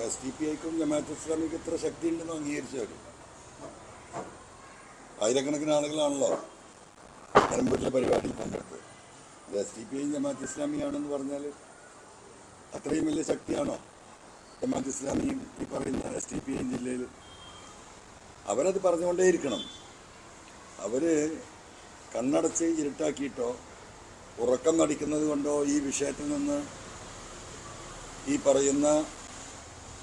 SDPIക്കും ജമാഅത്ത് ഇസ്ലാമിക്കും ഇത്ര ശക്തി ഉണ്ടെന്ന് അംഗീകരിച്ചവർ ആയിരക്കണക്കിന് ആളുകളാണല്ലോ നിലമ്പൂരിലെ പരിപാടിയിൽ പങ്കെടുത്തത്. SDPI ജമാഅത്ത് ഇസ്ലാമിയാണെന്ന് പറഞ്ഞാൽ അത്രയും വലിയ ശക്തിയാണോ ജമാഅത്ത് ഇസ്ലാമിയും ഈ പറയുന്ന SDPI ജില്ലയിൽ? അവരത് പറഞ്ഞുകൊണ്ടേയിരിക്കണം. അവർ കണ്ണടച്ച് ഇരുട്ടാക്കിയിട്ടോ ഉറക്കം നടിക്കുന്നത് കൊണ്ടോ ഈ വിഷയത്തിൽ നിന്ന് ഈ പറയുന്ന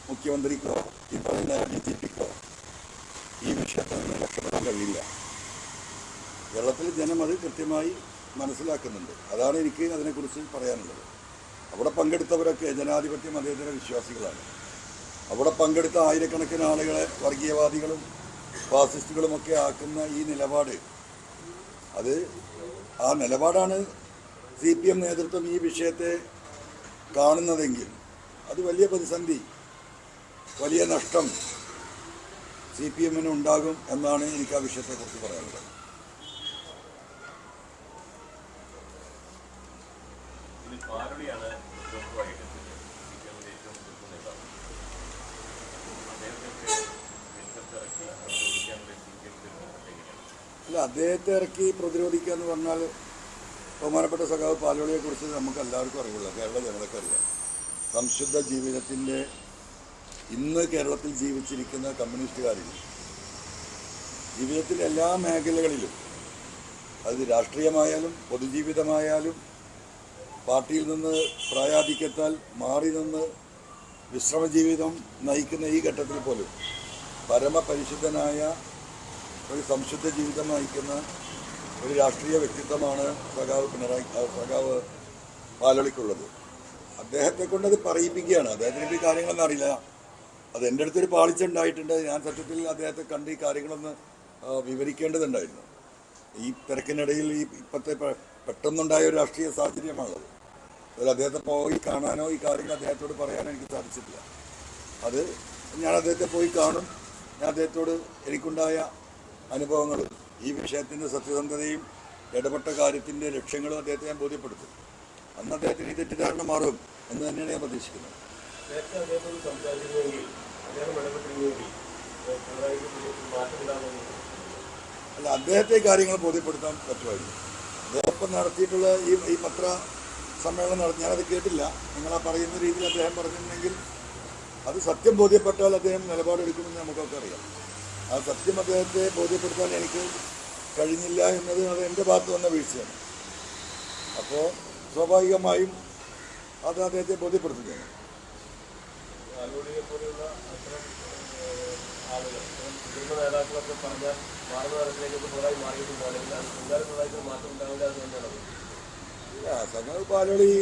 മുഖ്യമന്ത്രിക്കോ ഈ പറയുന്ന DGPക്കോ ഈ വിഷയത്തിൽ നിന്ന് രക്ഷപ്പെടാൻ കഴിയില്ല. കേരളത്തിലെ ജനം അത് കൃത്യമായി മനസ്സിലാക്കുന്നുണ്ട്. അതാണ് എനിക്ക് അതിനെക്കുറിച്ച് പറയാനുള്ളത്. അവിടെ പങ്കെടുത്തവരൊക്കെ ജനാധിപത്യ മതേതര വിശ്വാസികളാണ്. അവിടെ പങ്കെടുത്ത ആയിരക്കണക്കിന് ആളുകളെ വർഗീയവാദികളും ഫാസിസ്റ്റുകളുമൊക്കെ ആക്കുന്ന ഈ നിലപാട്, ആ നിലപാടാണ് CPM നേതൃത്വം ഈ വിഷയത്തെ കാണുന്നതെങ്കിൽ അത് വലിയ പ്രതിസന്ധി, വലിയ നഷ്ടം CPMന് ഉണ്ടാകും എന്നാണ് എനിക്ക് ആ വിഷയത്തെക്കുറിച്ച് പറയാനുള്ളത്. അല്ല, അദ്ദേഹത്തെ ഇറക്കി പ്രതിരോധിക്കുക എന്ന് പറഞ്ഞാൽ ബഹുമാനപ്പെട്ട സഖാവ് പാലോളിയെക്കുറിച്ച് നമുക്ക് എല്ലാവർക്കും അറിയില്ല, കേരള ജനതയ്ക്ക് അറിയാം. സംശുദ്ധ ജീവിതത്തിൻ്റെ ഇന്ന് കേരളത്തിൽ ജീവിച്ചിരിക്കുന്ന കമ്മ്യൂണിസ്റ്റുകാരിൽ ജീവിതത്തിൻ്റെ എല്ലാ മേഖലകളിലും, അത് രാഷ്ട്രീയമായാലും പൊതുജീവിതമായാലും പാർട്ടിയിൽ നിന്ന് പ്രായാധിക്യത്താൽ മാറി നിന്ന് വിശ്രമജീവിതം നയിക്കുന്ന ഈ ഘട്ടത്തിൽ പോലും പരമപരിശുദ്ധനായ ഒരു സംശുദ്ധ ജീവിതം നയിക്കുന്ന ഒരു രാഷ്ട്രീയ വ്യക്തിത്വമാണ് സഖാവ് പാലോളിക്കുള്ളത്. അദ്ദേഹത്തെ കൊണ്ട് അത് പറയിപ്പിക്കുകയാണ്. അദ്ദേഹത്തിന് ഈ കാര്യങ്ങളൊന്നും അറിയില്ല. അത് എൻ്റെ അടുത്തൊരു പാളിച്ച ഉണ്ടായിട്ടുണ്ട്. ഞാൻ സത്യത്തിൽ അദ്ദേഹത്തെ കണ്ട് ഈ കാര്യങ്ങളൊന്ന് വിവരിക്കേണ്ടതുണ്ടായിരുന്നു. ഈ തിരക്കിനിടയിൽ ഈ ഇപ്പോഴത്തെ പെട്ടെന്നുണ്ടായ ഒരു രാഷ്ട്രീയ സാഹചര്യമാണത്. അതിൽ അദ്ദേഹത്തെ പോയി കാണാനോ ഈ കാര്യങ്ങൾ അദ്ദേഹത്തോട് പറയാനോ എനിക്ക് സാധിച്ചിട്ടില്ല. അത് ഞാൻ അദ്ദേഹത്തെ പോയി കാണും. ഞാൻ അദ്ദേഹത്തോട് എനിക്കുണ്ടായ അനുഭവങ്ങളും ഈ വിഷയത്തിൻ്റെ സത്യസന്ധതയും ഇടപെട്ട കാര്യത്തിൻ്റെ ലക്ഷ്യങ്ങളും അദ്ദേഹത്തെ ഞാൻ ബോധ്യപ്പെടുത്തും. അന്ന് അദ്ദേഹത്തിന് ഈ തെറ്റിദ്ധാരണ മാറും എന്ന് തന്നെയാണ് ഞാൻ പ്രതീക്ഷിക്കുന്നത്. അല്ല, അദ്ദേഹത്തെ കാര്യങ്ങൾ ബോധ്യപ്പെടുത്താൻ പറ്റുമായിരുന്നു. അദ്ദേഹം നടത്തിയിട്ടുള്ള ഈ പത്ര സമ്മേളനം നടത്തി, ഞാനത് കേട്ടില്ല. നിങ്ങളാ പറയുന്ന രീതിയിൽ അദ്ദേഹം പറഞ്ഞിട്ടുണ്ടെങ്കിൽ അത് സത്യം ബോധ്യപ്പെട്ടാൽ അദ്ദേഹം നിലപാടെടുക്കുമെന്ന് നമുക്കൊക്കെ അറിയാം. ആ സത്യം അദ്ദേഹത്തെ ബോധ്യപ്പെടുത്താൻ എനിക്ക് കഴിഞ്ഞില്ല എന്നത് അത് എൻ്റെ ഭാഗത്ത് വന്ന വീഴ്ചയാണ്. അപ്പോൾ സ്വാഭാവികമായും അത് അദ്ദേഹത്തെ ബോധ്യപ്പെടുത്തുകയാണ്. സഖാവ് പാലോളി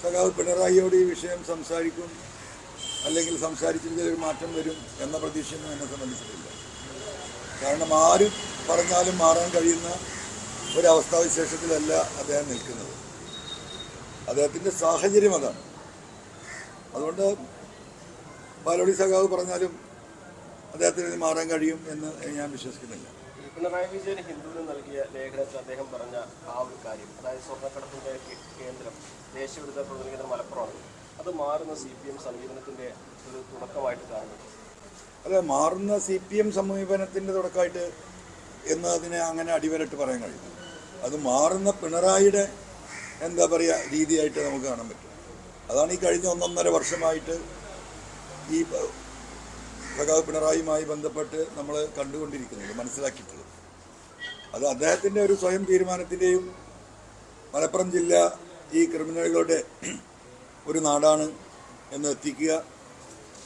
സഖാവ് പിണറായിയോട് ഈ വിഷയം സംസാരിക്കും, അല്ലെങ്കിൽ സംസാരിച്ചതിൽ ഒരു മാറ്റം വരും എന്ന പ്രതീക്ഷയൊന്നും എന്നെ സംബന്ധിച്ചിട്ടില്ല. കാരണം ആര് പറഞ്ഞാലും മാറാൻ കഴിയുന്ന ഒരവസ്ഥാവിശേഷത്തിലല്ല അദ്ദേഹം നിൽക്കുന്നത്. അദ്ദേഹത്തിൻ്റെ സാഹചര്യം അതാണ്. അതുകൊണ്ട് പാലോളി സഖാവ് പറഞ്ഞാലും അദ്ദേഹത്തിന് മാറാൻ കഴിയും എന്ന് ഞാൻ വിശ്വസിക്കുന്നില്ല. പിണറായി വിജയൻ ഹിന്ദുവിന് നൽകിയ ലേഖനത്തിൽ അദ്ദേഹം പറഞ്ഞ ആ ഒരു കാര്യം, അതായത് സ്വർണ്ണക്കടത്തിന്റെ കേന്ദ്രം ദേശവിരുദ്ധ പ്രവർത്തനം മലപ്പുറമാണ്, അത് മാറുന്ന CPM സമീപനത്തിന്റെ ഒരു തുടക്കമായിട്ട് കാണുന്നു. അതെ, മാറുന്ന CPM സമീപനത്തിൻ്റെ തുടക്കമായിട്ട് എന്ന് അതിനെ അങ്ങനെ അടിവരട്ട് പറയാൻ കഴിയും. അത് മാറുന്ന പിണറായിയുടെ എന്താ പറയുക രീതിയായിട്ട് നമുക്ക് കാണാൻ പറ്റും. അതാണ് ഈ കഴിഞ്ഞ 1.5 വർഷമായിട്ട് ഈ സഖാവ് പിണറായിയുമായി ബന്ധപ്പെട്ട് നമ്മൾ കണ്ടുകൊണ്ടിരിക്കുന്നത്, മനസ്സിലാക്കിയിട്ടുള്ളത്. അത് അദ്ദേഹത്തിൻ്റെ ഒരു സ്വയം തീരുമാനത്തിൻ്റെയും മലപ്പുറം ജില്ല ഈ ക്രിമിനലുകളുടെ ഒരു നാടാണ് എന്ന് എത്തിക്കുക,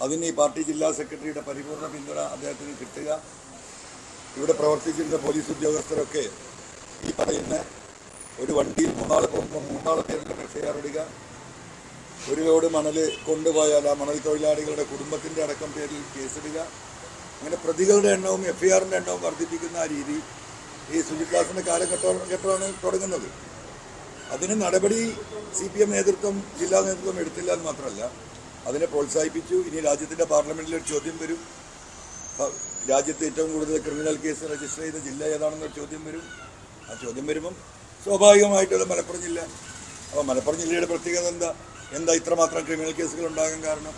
അതിന് ഈ പാർട്ടി ജില്ലാ സെക്രട്ടറിയുടെ പരിപൂർണ പിന്തുണ അദ്ദേഹത്തിന് കിട്ടുക, ഇവിടെ പ്രവർത്തിച്ചിരുന്ന പോലീസ് ഉദ്യോഗസ്ഥരൊക്കെ ഈ പറയുന്ന ഒരു വണ്ടിയിൽ 3 ആൾ പോകുമ്പോൾ 3 ആളെ പേരിൽ FIR ഇടുക, ഒരു ലോഡ് മണൽ കൊണ്ടുപോയാൽ ആ മണൽ തൊഴിലാളികളുടെ കുടുംബത്തിൻ്റെ അടക്കം പേരിൽ കേസിടുക, അങ്ങനെ പ്രതികളുടെ എണ്ണവും FIRൻ്റെ എണ്ണവും വർദ്ധിപ്പിക്കുന്ന ആ രീതി ഈ സുജിത്ദാസിൻ്റെ കാലഘട്ടമാണ് തുടങ്ങുന്നത്. അതിന് നടപടി CPM നേതൃത്വം, ജില്ലാ നേതൃത്വം എടുത്തില്ല എന്ന് മാത്രമല്ല, അതിനെ പ്രോത്സാഹിപ്പിച്ചു. ഇനി രാജ്യത്തിൻ്റെ പാർലമെൻറ്റിൽ ഒരു ചോദ്യം വരും, രാജ്യത്ത് ഏറ്റവും കൂടുതൽ ക്രിമിനൽ കേസ് രജിസ്റ്റർ ചെയ്ത ജില്ല ഏതാണെന്നൊരു ചോദ്യം വരും. ആ ചോദ്യം വരുമ്പം സ്വാഭാവികമായിട്ടുള്ള മലപ്പുറം ജില്ല. അപ്പോൾ മലപ്പുറം ജില്ലയുടെ പ്രത്യേകത എന്താ? എന്താ ഇത്രമാത്രം ക്രിമിനൽ കേസുകൾ ഉണ്ടാകാൻ കാരണം?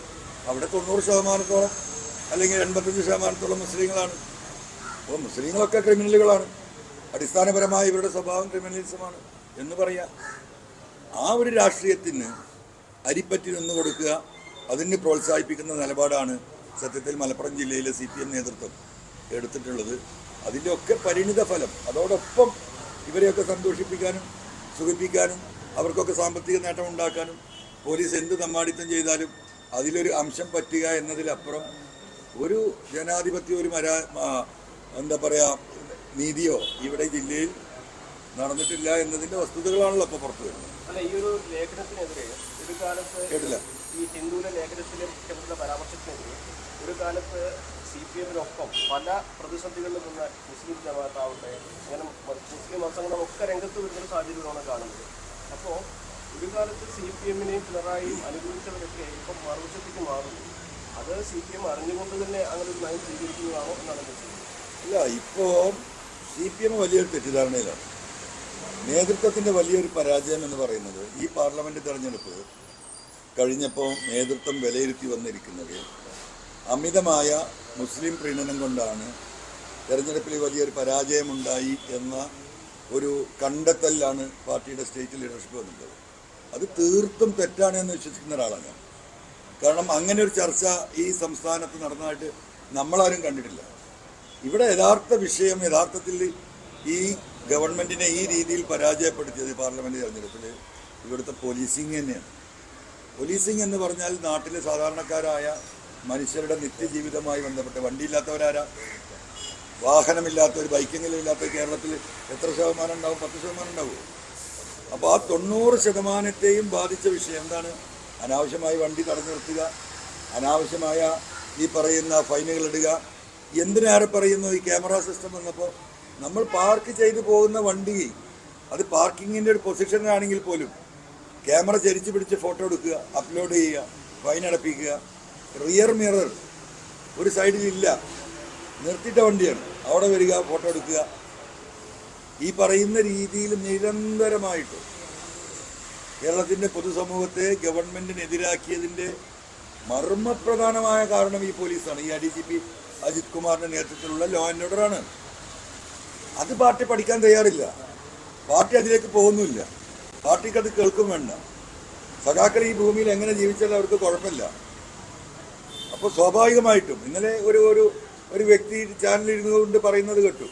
അവിടെ 90% അല്ലെങ്കിൽ 85% മുസ്ലിങ്ങളാണ്. അപ്പോൾ മുസ്ലിങ്ങളൊക്കെ ക്രിമിനലുകളാണ്, അടിസ്ഥാനപരമായി ഇവരുടെ സ്വഭാവം ക്രിമിനലിസമാണ് എന്ന് പറയാം. ആ ഒരു രാഷ്ട്രീയത്തിന് അരിപ്പറ്റി നിന്ന് കൊടുക്കുക, അതിന് പ്രോത്സാഹിപ്പിക്കുന്ന നിലപാടാണ് സത്യത്തിൽ മലപ്പുറം ജില്ലയിലെ CPM നേതൃത്വം എടുത്തിട്ടുള്ളത്. അതിൻ്റെ ഒക്കെ പരിണിത ഫലം. അതോടൊപ്പം ഇവരെയൊക്കെ സന്തോഷിപ്പിക്കാനും സുഖിപ്പിക്കാനും അവർക്കൊക്കെ സാമ്പത്തിക നേട്ടം ഉണ്ടാക്കാനും പോലീസ് എന്ത് തമ്മാടിത്തം ചെയ്താലും അതിലൊരു അംശം പറ്റുക എന്നതിലപ്പുറം ഒരു ജനാധിപത്യ ഒരു എന്താ പറയുക നീതിയോ ഇവിടെ ജില്ലയിൽ നടന്നിട്ടില്ല എന്നതിൻ്റെ വസ്തുതകളാണല്ലോ ഇപ്പോൾ പുറത്തു വരുന്നത്. അല്ല, ഈ ഒരു ലേഖനത്തിനെതിരെ ഒരു കാലത്ത് കേട്ടില്ല, ഈ ഹിന്ദുവിലെ ലേഖനത്തിലെ മുഖ്യമന്ത്രിയുടെ പരാമർശത്തിനെതിരെ ഒരു കാലത്ത് CPM-നൊപ്പം പല പ്രതിസന്ധികളിൽ നിന്ന് മുസ്ലിം ജമാഅത്താവട്ടെ അങ്ങനെ മുസ്ലിം മതങ്ങളൊക്കെ രംഗത്ത് വരുന്നൊരു സാഹചര്യമാണ് കാണുന്നത്. അപ്പോൾ ഒരു കാലത്ത് CPM-നെയും പിണറായിയും അനുകൂലിച്ചവരൊക്കെ ഇപ്പം മറുവശത്തേക്ക് മാറുന്നു. അത് CPM അറിഞ്ഞുകൊണ്ട് തന്നെ അങ്ങനെ ഒരു നയം സ്വീകരിക്കുന്നതാണോ എന്നാണ് എൻ്റെ ചോദ്യം. ഇല്ല, ഇപ്പോൾ CPM വലിയൊരു തെറ്റിദ്ധാരണയിലാണ്. നേതൃത്വത്തിൻ്റെ വലിയൊരു പരാജയം എന്ന് പറയുന്നത് ഈ പാർലമെൻറ്റ് തെരഞ്ഞെടുപ്പ് കഴിഞ്ഞപ്പോൾ നേതൃത്വം വിലയിരുത്തി വന്നിരിക്കുന്നത് അമിതമായ മുസ്ലിം പ്രീണനം കൊണ്ടാണ് തെരഞ്ഞെടുപ്പിൽ വലിയൊരു പരാജയമുണ്ടായി എന്ന ഒരു കണ്ടെത്തലിലാണ് പാർട്ടിയുടെ സ്റ്റേറ്റ് ലീഡർഷിപ്പ് വന്നിട്ടുള്ളത്. അത് തീർത്തും തെറ്റാണെന്ന് വിശ്വസിക്കുന്ന ഒരാളാണ് ഞാൻ. കാരണം അങ്ങനെ ഒരു ചർച്ച ഈ സംസ്ഥാനത്ത് നടന്നതായിട്ട് നമ്മളാരും കണ്ടിട്ടില്ല. ഇവിടെ യഥാർത്ഥ വിഷയം യഥാർത്ഥത്തിൽ ഈ ഗവൺമെൻറ്റിനെ ഈ രീതിയിൽ പരാജയപ്പെടുത്തിയത് പാർലമെൻറ്റ് തെരഞ്ഞെടുപ്പിൽ ഇവിടുത്തെ പോലീസിങ് തന്നെയാണ്. പോലീസിങ് എന്ന് പറഞ്ഞാൽ നാട്ടിലെ സാധാരണക്കാരായ മനുഷ്യരുടെ നിത്യജീവിതവുമായി ബന്ധപ്പെട്ട് വണ്ടിയില്ലാത്തവരാരാ, വാഹനമില്ലാത്തവർ, ബൈക്കെങ്കിലും ഇല്ലാത്ത കേരളത്തിൽ എത്ര ശതമാനം ഉണ്ടാവും? 10% ഉണ്ടാവുമോ? അപ്പോൾ ആ 90%ത്തെയും ബാധിച്ച വിഷയം എന്താണ്? അനാവശ്യമായി വണ്ടി തടഞ്ഞു നിർത്തുക, അനാവശ്യമായ ഈ പറയുന്ന ഫൈനുകൾ ഇടുക. എന്തിനേറെ പറയുന്നു, ഈ ക്യാമറ സിസ്റ്റം വന്നപ്പോൾ നമ്മൾ പാർക്ക് ചെയ്തു പോകുന്ന വണ്ടി അത് പാർക്കിങ്ങിൻ്റെ ഒരു പൊസിഷനാണെങ്കിൽ പോലും ക്യാമറ ചരിച്ച് പിടിച്ച് ഫോട്ടോ എടുക്കുക, അപ്ലോഡ് ചെയ്യുക, ഫൈൻ അടപ്പിക്കുക. റിയർ മിറർ ഒരു സൈഡിലില്ല, നിർത്തിയിട്ട വണ്ടിയാണ്, അവിടെ വരിക, ഫോട്ടോ എടുക്കുക. ഈ പറയുന്ന രീതിയിൽ നിരന്തരമായിട്ട് കേരളത്തിൻ്റെ പൊതുസമൂഹത്തെ ഗവൺമെൻറ്റിനെതിരാക്കിയതിൻ്റെ മർമ്മപ്രധാനമായ കാരണം ഈ പോലീസാണ്. ഈ ADGP അജിത് കുമാറിൻ്റെ നേതൃത്വത്തിലുള്ള ലോ ആൻഡ് ഓർഡറാണ്. അത് പാർട്ടി പഠിക്കാൻ തയ്യാറില്ല, പാർട്ടി അതിലേക്ക് പോകുന്നുമില്ല, പാർട്ടിക്ക് അത് കേൾക്കും വേണ്ട. സഖാക്കൾ ഈ ഭൂമിയിൽ എങ്ങനെ ജീവിച്ചാലും അവർക്ക് കുഴപ്പമില്ല. അപ്പോൾ സ്വാഭാവികമായിട്ടും ഇന്നലെ ഒരു വ്യക്തി ചാനലിൽ ഇരുന്നുകൊണ്ട് പറയുന്നത് കേട്ടു,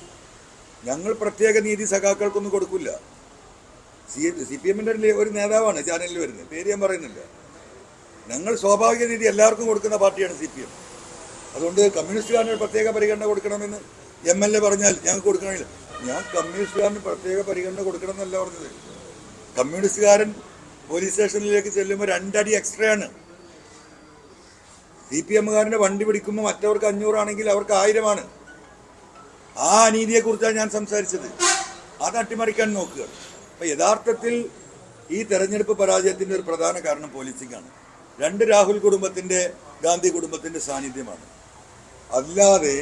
ഞങ്ങൾ പ്രത്യേക നീതി സഖാക്കൾക്കൊന്നും കൊടുക്കില്ല. CPM-ൻ്റെ ഒരു നേതാവാണ് ചാനലിൽ വരുന്നത്, പേര് ഞാൻ പറയുന്നില്ല. ഞങ്ങൾ സ്വാഭാവിക നീതി എല്ലാവർക്കും കൊടുക്കുന്ന പാർട്ടിയാണ് CPM. അതുകൊണ്ട് കമ്മ്യൂണിസ്റ്റുകാരന് പ്രത്യേക പരിഗണന കൊടുക്കണമെന്ന് MLA പറഞ്ഞാൽ ഞങ്ങൾക്ക് കൊടുക്കണമില്ല. ഞാൻ കമ്മ്യൂണിസ്റ്റുകാരന് പ്രത്യേക പരിഗണന കൊടുക്കണം എന്നല്ല പറഞ്ഞത്. കമ്മ്യൂണിസ്റ്റുകാരൻ പോലീസ് സ്റ്റേഷനിലേക്ക് ചെല്ലുമ്പോൾ 2 അടി എക്സ്ട്രാ ആണ്. CPM-കാരൻ്റെ വണ്ടി പിടിക്കുമ്പോൾ മറ്റവർക്ക് 500 ആണെങ്കിൽ അവർക്ക് 1000 ആ അനീതിയെക്കുറിച്ചാണ് ഞാൻ സംസാരിച്ചത്. അത് അട്ടിമറിക്കാൻ നോക്കുക. അപ്പം യഥാർത്ഥത്തിൽ ഈ തെരഞ്ഞെടുപ്പ് പരാജയത്തിൻ്റെ ഒരു പ്രധാന കാരണം പോലീസിംഗാണ്. 2 രാഹുൽ കുടുംബത്തിൻ്റെ, ഗാന്ധി കുടുംബത്തിൻ്റെ സാന്നിധ്യമാണ്. അല്ലാതെ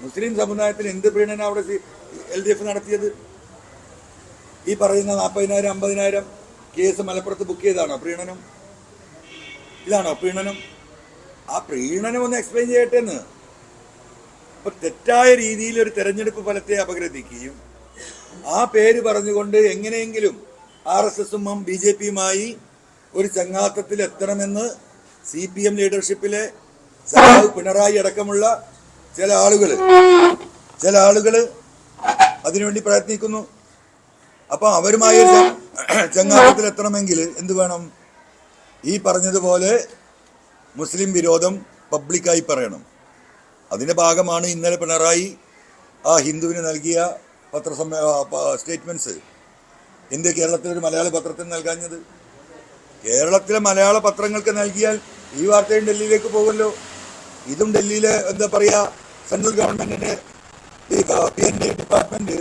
മുസ്ലിം സമുദായത്തിന് എന്ത് പ്രീണന അവിടെ LDF നടത്തിയത്? ഈ പറയുന്ന 40,000 50,000 കേസ് മലപ്പുറത്ത് ബുക്ക് ചെയ്താണോ പ്രീണനം? ഇതാണോ പ്രീണനം? ആ പ്രീണനം ഒന്ന് എക്സ്പ്ലെയിൻ ചെയ്യട്ടെ എന്ന്. അപ്പൊ തെറ്റായ രീതിയിൽ ഒരു തെരഞ്ഞെടുപ്പ് ഫലത്തെ അപഗ്രഥിക്കുകയും ആ പേര് പറഞ്ഞുകൊണ്ട് എങ്ങനെയെങ്കിലും RSS-ഉം BJP-യുമായി ഒരു ചങ്ങാത്തത്തിൽ എത്തണമെന്ന് CPM ലീഡർഷിപ്പിലെ പിണറായി അടക്കമുള്ള ചില ആളുകൾ അതിനുവേണ്ടി പ്രയത്നിക്കുന്നു. അപ്പം അവരുമായി ചങ്ങാത്തത്തിൽ എത്തണമെങ്കിൽ എന്ത് വേണം? ഈ പറഞ്ഞതുപോലെ മുസ്ലിം വിരോധം പബ്ലിക്കായി പറയണം. അതിൻ്റെ ഭാഗമാണ് ഇന്നലെ പിണറായി ആ ഹിന്ദുവിന് നൽകിയ സ്റ്റേറ്റ്മെൻറ്റ്സ് എന്ത് കേരളത്തിലൊരു മലയാള പത്രത്തിന് നൽകാഞ്ഞത്? കേരളത്തിലെ മലയാള പത്രങ്ങൾക്ക് നൽകിയാൽ ഈ വാർത്തയും ഡൽഹിയിലേക്ക് പോകുമല്ലോ. ഇതും ഡൽഹിയിലെ എന്താ പറയുക സെൻട്രൽ ഗവൺമെൻറ്റിൻ്റെ ഈ PND ഡിപ്പാർട്ട്മെൻറ്റ്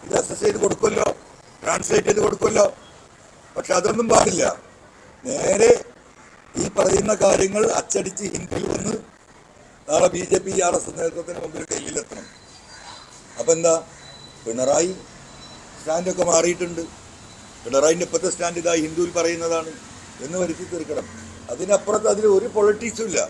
ഇത് അസസ് ചെയ്ത് കൊടുക്കുമല്ലോ, ട്രാൻസ്ലേറ്റ് ചെയ്ത് കൊടുക്കുമല്ലോ. പക്ഷെ അതൊന്നും പാടില്ല. നേരെ ഈ പറയുന്ന കാര്യങ്ങൾ അച്ചടിച്ച് ഹിന്ദിയിൽ വന്ന് നാളെ BJP RSS നേതൃത്വത്തിന് മുമ്പിൽ ഡൽഹിയിലെത്തണം. അപ്പം എന്താ, പിണറായി സ്റ്റാൻഡൊക്കെ മാറിയിട്ടുണ്ട്. പിണറായിൻ്റെ ഇപ്പോഴത്തെ സ്റ്റാൻഡ് ഇതാ ഹിന്ദുവിൽ പറയുന്നതാണ്. എന്ന് വരുത്തി തീർക്കണം. അതിനപ്പുറത്ത് അതിൽ ഒരു പൊളിറ്റിക്സും ഇല്ല.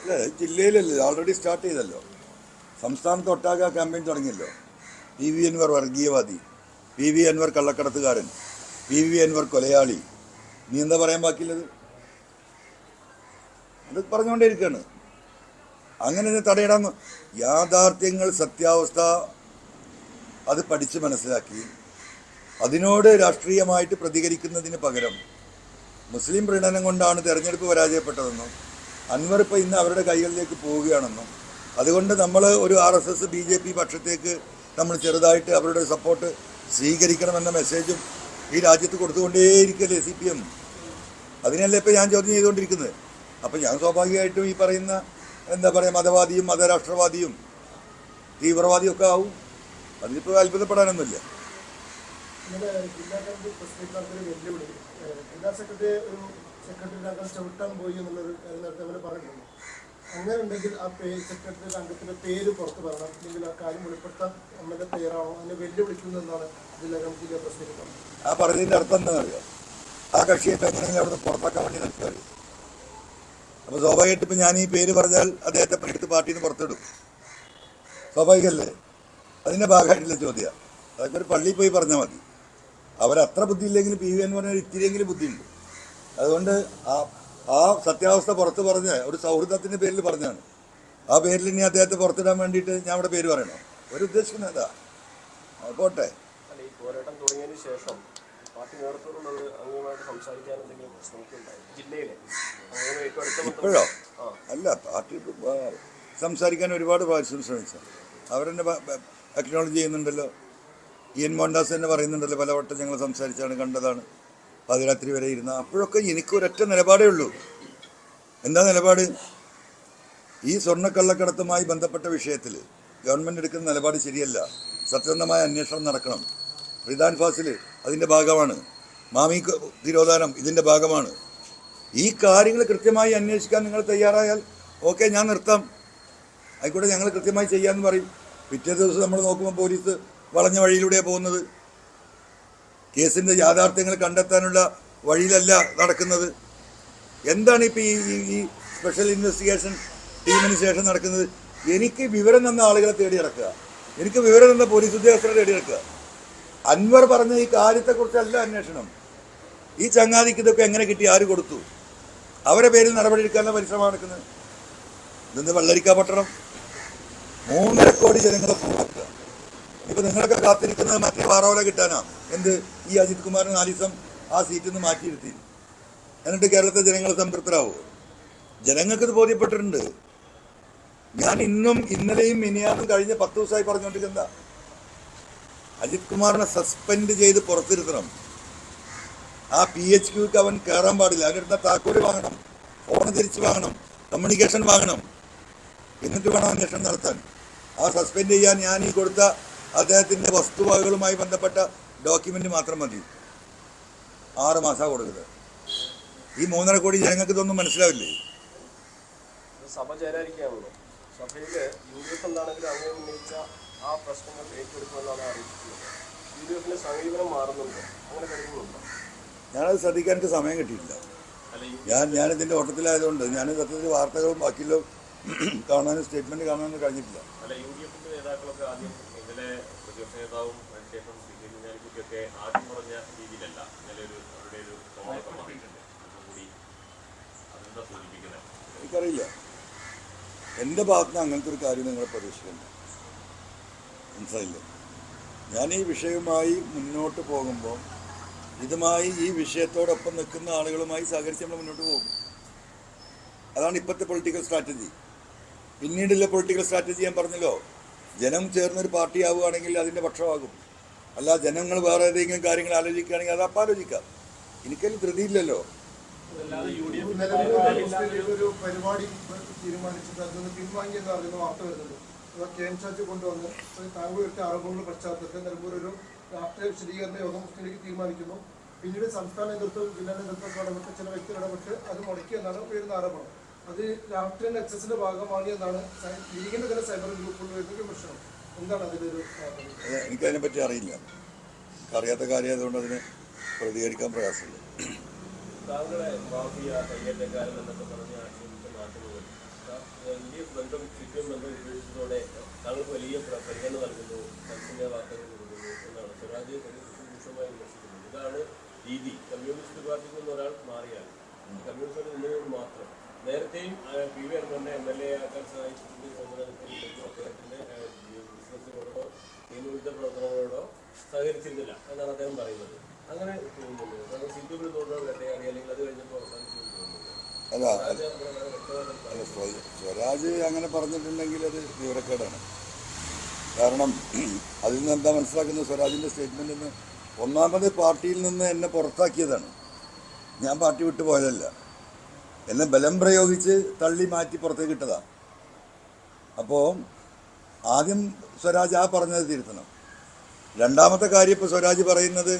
അല്ല, ജില്ലയിലല്ലേ ഓൾറെഡി സ്റ്റാർട്ട് ചെയ്തല്ലോ. സംസ്ഥാനത്തൊട്ടാകെ ക്യാമ്പയിൻ തുടങ്ങിയല്ലോ. PV അൻവർ വർഗീയവാദി, PV അൻവർ കള്ളക്കടത്തുകാരൻ, PV അൻവർ കൊലയാളി. നീ എന്താ പറയാൻ ബാക്കിയുള്ളത്? അത് പറഞ്ഞുകൊണ്ടേയിരിക്കുകയാണ്. അങ്ങനെ തടയിടാൻ യാഥാർത്ഥ്യങ്ങൾ, സത്യാവസ്ഥ അത് പഠിച്ച് മനസ്സിലാക്കി അതിനോട് രാഷ്ട്രീയമായിട്ട് പ്രതികരിക്കുന്നതിന് പകരം മുസ്ലിം പ്രീണനം കൊണ്ടാണ് തെരഞ്ഞെടുപ്പ് പരാജയപ്പെട്ടതെന്നും അൻവർ ഇപ്പോൾ ഇന്ന് അവരുടെ കൈകളിലേക്ക് പോവുകയാണെന്നും അതുകൊണ്ട് നമ്മൾ ഒരു RSS BJP പക്ഷത്തേക്ക് നമ്മൾ ചെറുതായിട്ട് അവരുടെ സപ്പോർട്ട് സ്വീകരിക്കണമെന്ന മെസ്സേജും ഈ രാജ്യത്ത് കൊടുത്തുകൊണ്ടേയിരിക്കല്ലേ CPM. അതിനല്ലേ ഇപ്പോൾ ഞാൻ ചോദ്യം ചെയ്തുകൊണ്ടിരിക്കുന്നത്. അപ്പം ഞാൻ സ്വാഭാവികമായിട്ടും ഈ പറയുന്ന എന്താ പറയുക മതവാദിയും മതരാഷ്ട്രവാദിയും തീവ്രവാദിയും ഒക്കെ ആവും. അതിലിപ്പോൾ അത്ഭുതപ്പെടാനൊന്നുമില്ല. ചവിട്ടാൻ പോയി എന്നുള്ളത് നേരത്തെ അവർ പറഞ്ഞിട്ടുണ്ട്. അങ്ങനെ ഉണ്ടെങ്കിൽ ആ സെക്രട്ടറി അംഗത്തിന്റെ പേര് പുറത്ത് പറയണം, അല്ലെങ്കിൽ ആ കാര്യം വെളിപ്പെടുത്താൻ നമ്മുടെ പേരാണോ അതിനെ വെല്ലുവിളിക്കുന്നതെന്നാണ് ജില്ലാ കമ്മിറ്റിയിലെ പ്രസിഡന്റ് പറഞ്ഞത്. ആ പറഞ്ഞതിൻ്റെ അർത്ഥം എന്താണെന്നറിയോ? ആ കക്ഷിയെ എങ്ങനെയെങ്കിലും അവിടെ പുറത്താക്കാൻ വേണ്ടി നടത്തുക. അപ്പോൾ സ്വാഭാവികമായിട്ട് ഇപ്പം ഞാൻ ഈ പേര് പറഞ്ഞാൽ അദ്ദേഹത്തെ എടുത്ത് പാർട്ടിയിൽ നിന്ന് പുറത്തിടും. സ്വാഭാവികമല്ലേ? അതിൻ്റെ ഭാഗമായിട്ടുള്ള ചോദ്യം. അതൊക്കെ ഒരു പള്ളിയിൽ പോയി പറഞ്ഞാൽ മതി. അവരത്ര ബുദ്ധിയില്ലെങ്കിലും PV എന്ന് പറഞ്ഞാൽ ഇത്തിരിയെങ്കിലും ബുദ്ധിയുണ്ട്. അതുകൊണ്ട് ആ സത്യാവസ്ഥ പുറത്ത് പറഞ്ഞ് ഒരു സൗഹൃദത്തിൻ്റെ പേരിൽ പറഞ്ഞാണ്. ആ പേരിൽ ഇനി അദ്ദേഹത്തെ പുറത്തിടാൻ വേണ്ടിയിട്ട് ഞാൻ അവിടെ പേര് പറയണോ? ഒരു ഉദ്ദേശിക്കുന്നത് എന്താ? പോട്ടെ. ഈ പോരാട്ടം തുടങ്ങിയതിന് ശേഷം പാർട്ടി നേതൃത്വത്തിലുള്ളത് അങ്ങനെയുമായിട്ട് സംസാരിക്കാൻ എന്തെങ്കിലും ശ്രമിക്കുന്നുണ്ടായി ജില്ലയിലെ? ഇപ്പോഴോ? അല്ല, പാർട്ടി സംസാരിക്കാൻ ഒരുപാട് പ്രാവശ്യം ശ്രമിച്ചു. അവരെന്നെ അക്നോളജ് ചെയ്യുന്നുണ്ടല്ലോ. EN മോഹൻദാസ് തന്നെ പറയുന്നുണ്ടല്ലോ, പലവട്ടം ഞങ്ങൾ സംസാരിച്ചാണ്, കണ്ടതാണ്, പാതിരാത്രി വരെ ഇരുന്ന. അപ്പോഴൊക്കെ എനിക്ക് ഒരൊറ്റ നിലപാടേ ഉള്ളൂ. എന്താ നിലപാട്? ഈ സ്വർണ്ണക്കള്ളക്കടത്തുമായി ബന്ധപ്പെട്ട വിഷയത്തിൽ ഗവൺമെൻറ് എടുക്കുന്ന നിലപാട് ശരിയല്ല. സത്യസന്ധമായ അന്വേഷണം നടക്കണം. റിദാൻ ഫാസിൽ അതിൻ്റെ ഭാഗമാണ്. മാമി തിരോധാനം ഇതിൻ്റെ ഭാഗമാണ്. ഈ കാര്യങ്ങൾ കൃത്യമായി അന്വേഷിക്കാൻ നിങ്ങൾ തയ്യാറായാൽ ഓക്കെ, ഞാൻ നിർത്താം, ആയിക്കോട്ടെ, ഞങ്ങൾ കൃത്യമായി ചെയ്യാമെന്ന് പറയും. പിറ്റേ ദിവസം നമ്മൾ നോക്കുമ്പോൾ പോലീസ് വളഞ്ഞ വഴിയിലൂടെയാണ് പോകുന്നത്. കേസിൻ്റെ യാഥാർത്ഥ്യങ്ങൾ കണ്ടെത്താനുള്ള വഴിയിലല്ല നടക്കുന്നത്. എന്താണ് ഇപ്പോൾ ഈ സ്പെഷ്യൽ ഇൻവെസ്റ്റിഗേഷൻ ടീമിന് ശേഷം നടക്കുന്നത്? എനിക്ക് വിവരം തന്ന ആളുകളെ തേടി നടക്കുക, എനിക്ക് വിവരം തന്ന പോലീസ് ഉദ്യോഗസ്ഥരെ തേടി നടക്കുക. അൻവർ പറഞ്ഞ ഈ കാര്യത്തെക്കുറിച്ചല്ല അന്വേഷണം. ഈ ചങ്ങാതിക്ക് ഇതൊക്കെ എങ്ങനെ കിട്ടി, ആര് കൊടുത്തു, അവരെ പേരിൽ നടപടിയെടുക്കാനുള്ള പരിശ്രമം നടക്കുന്നത്. ഇതെന്ത് വെള്ളരിക്കാ പട്ടണം? 3.5 കോടി ജനങ്ങളെ ഫോണാക്കുക. ഇപ്പം നിങ്ങളൊക്കെ കാത്തിരിക്കുന്നത് മറ്റേ പാറോല കിട്ടാനാ. എന്ത്? ഈ അജിത് കുമാറിന് 4 ദിവസം ആ സീറ്റിൽ നിന്ന് മാറ്റിയിരുത്തി. എന്നിട്ട് കേരളത്തിലെ ജനങ്ങൾ സംതൃപ്തരാവോ? ജനങ്ങൾക്കിത് ബോധ്യപ്പെട്ടിട്ടുണ്ട്. ഞാൻ ഇന്നും ഇന്നലെയും മിനിയാന്നും കഴിഞ്ഞ 10 ദിവസമായി പറഞ്ഞുകൊണ്ടിരിക്കുന്ന അജിത് കുമാറിനെ സസ്പെൻഡ് ചെയ്ത് പുറത്തിരുത്തണം. ആ PHQക്ക് അവൻ കയറാൻ പാടില്ല. അവരുടെ താക്കോല് വാങ്ങണം, ഫോൺ തിരിച്ച് വാങ്ങണം, കമ്മ്യൂണിക്കേഷൻ വാങ്ങണം, എന്നിട്ട് വേണം അന്വേഷണം നടത്താൻ. ആ സസ്പെൻഡ് ചെയ്യാൻ ഞാൻ ഈ കൊടുത്ത അദ്ദേഹത്തിൻ്റെ വസ്തുവകകളുമായി ബന്ധപ്പെട്ട ഡോക്യുമെൻ്റ് മാത്രം മതി. 6 മാസമാണ് കൊടുക്കുന്നത്. ഈ 3.5 കോടി ജനങ്ങൾക്ക് ഇതൊന്നും മനസ്സിലാവില്ലേ? സഭ ചേരാതിരിക്കുകയാണല്ലോ. സഭയിൽ UDF എന്താണെങ്കിലും അങ്ങനെ ഉന്നയിച്ച ആ പ്രശ്നങ്ങൾ ഏറ്റെടുക്കുമെന്നാണ് അറിയിച്ചിട്ടുള്ളത്. UDFിന്റെ സമീപനം മാറുന്നുണ്ടോ? അങ്ങനെ കരുതുന്നുണ്ടോ? ഞാനത് ശ്രദ്ധിക്കാൻ എനിക്ക് സമയം കിട്ടിയിട്ടില്ല. ഞാനിതിൻ്റെ ഓട്ടത്തിലായതുകൊണ്ട് ഞാൻ സത്യത്തിൽ വാർത്തകളും ബാക്കിയെല്ലാം കാണാനും സ്റ്റേറ്റ്മെൻറ്റ് കാണാനും കഴിഞ്ഞിട്ടില്ല. അല്ല, UDFിന്റെ നേതാക്കളൊക്കെ ആദ്യം ഇന്നലെ പ്രതിപക്ഷ നേതാവും അതിനുശേഷം കുഞ്ഞാലിക്കുട്ടിയൊക്കെ ആദ്യം പറഞ്ഞ രീതിയിലല്ല ഇന്നലെ അവരുടെ ഒരു തോന്നലൊക്കെ മാറിയിട്ടുണ്ട്. കൂടി അതെന്താ സൂചിപ്പിക്കുന്നത്? എനിക്കറിയില്ല. എൻ്റെ ഭാഗത്ത് നിന്ന് അങ്ങനത്തെ ഒരു കാര്യം നിങ്ങളെ പ്രതീക്ഷിക്കുന്നു. മനസ്സിലായില്ലേ? ഞാൻ ഈ വിഷയവുമായി മുന്നോട്ട് പോകുമ്പോൾ ഇതുമായി ഈ വിഷയത്തോടൊപ്പം നിൽക്കുന്ന ആളുകളുമായി സഹകരിച്ച് നമ്മൾ മുന്നോട്ട് പോകും. അതാണ് ഇപ്പോഴത്തെ പൊളിറ്റിക്കൽ സ്ട്രാറ്റജി. പിന്നീടുള്ള പൊളിറ്റിക്കൽ സ്ട്രാറ്റജി ഞാൻ പറഞ്ഞല്ലോ, ജനം ചേർന്നൊരു പാർട്ടി ആവുകയാണെങ്കിൽ അതിൻ്റെ പക്ഷമാകും. അല്ല, ജനങ്ങൾ വേറെ ഏതെങ്കിലും കാര്യങ്ങൾ ആലോചിക്കുകയാണെങ്കിൽ അത് അപ്പം ആലോചിക്കാം. എനിക്കതിൽ ധൃതിയില്ലല്ലോ. നിലവിൽ ഒരു പരിപാടി തീരുമാനിച്ചിട്ട് അതിൽ നിന്ന് പിൻവാങ്ങിയെന്ന് അറിയുന്ന വാർത്ത വരുന്നുണ്ട്. KM ഷാജി കൊണ്ടുവന്ന് താങ്കൾ ഒരു അറിവുകളുടെ പശ്ചാത്തലത്തിൽ നിലമ്പൂർ ഒരു രാഷ്ട്രീയ വിശദീകരണ യോഗം മുസ്ലിം ലീഗ് തീരുമാനിക്കുന്നു. പിന്നീട് സംസ്ഥാന നേതൃത്വം ജില്ലാ നേതൃത്വം ഇടപെട്ട് ചില വ്യക്തികൾ ഇടപെട്ട് അത് മുടക്കിയെന്നാണ് ഉയരുന്ന ആരോപണം. അത് രാഷ്ട്രീയ നെക്സസിന്റെ ഭാഗമാണ് എന്നാണ് ലീഗിന്റെ തന്നെ സൈബർ ഗ്രൂപ്പുകളിൽ വരുന്ന വിമർശനം. എന്താണ് അതിലൊരു? എനിക്കതിനെ പറ്റി അറിയില്ല. അറിയാത്ത കാര്യമായതുകൊണ്ട് അതിന് പ്രതികരിക്കാൻ പ്രയാസമില്ല. താങ്കളെ മാഫിയ കയ്യേറ്റക്കാരൻ എന്നൊക്കെ പറഞ്ഞ ആക്ഷേപിച്ച മാധ്യമങ്ങൾ വലിയ ബന്ധം ചുറ്റും ബന്ധം ഉപയോഗിച്ചതോടെ താങ്കൾക്ക് വലിയ പരിഗണന നൽകുന്നു, തത്സമയ വാർത്തകൾ കൊടുക്കുന്നു എന്നാണ് സ്വരാജ് രൂക്ഷമായി വിമർശിക്കുന്നത്. ഇതാണ് രീതി. കമ്മ്യൂണിസ്റ്റ് പാർട്ടിയിൽ നിന്ന് ഒരാൾ മാറിയാൽ കമ്മ്യൂണിസ്റ്റിൽ നിന്നുകൊണ്ട് മാത്രം നേരത്തെയും PV അൻവറിനെ MLA ആക്കാൻ സഹായിച്ചിട്ടുണ്ട്. അദ്ദേഹത്തിന്റെ ബിസിനസ്സിനോടോ നിയമവിരുദ്ധ പ്രവർത്തനങ്ങളോടോ സഹകരിച്ചിരുന്നില്ല എന്നാണ് അദ്ദേഹം പറയുന്നത്. അങ്ങനെ തോന്നുന്നു സിന്ധുവിൽ തോന്നുന്നത് അല്ലെങ്കിൽ അത് കഴിഞ്ഞപ്പോൾ അവസാനിച്ചു തോന്നുന്നു. അല്ല സ്വരാജ് അങ്ങനെ പറഞ്ഞിട്ടുണ്ടെങ്കിൽ അത് വിവരക്കേടാണ്. കാരണം അതിൽ നിന്ന് എന്താ മനസ്സിലാക്കുന്നത്? സ്വരാജിൻ്റെ സ്റ്റേറ്റ്മെൻറ്റിൽ നിന്ന് ഒന്നാമത് പാർട്ടിയിൽ നിന്ന് എന്നെ പുറത്താക്കിയതാണ്. ഞാൻ പാർട്ടി വിട്ടു പോയതല്ല. എന്നെ ബലം പ്രയോഗിച്ച് തള്ളി മാറ്റി പുറത്തേക്ക് ഇട്ടതാണ്. അപ്പോൾ ആദ്യം സ്വരാജ് ആ പറഞ്ഞത് തിരുത്തണം. രണ്ടാമത്തെ കാര്യം ഇപ്പോൾ സ്വരാജ് പറയുന്നത്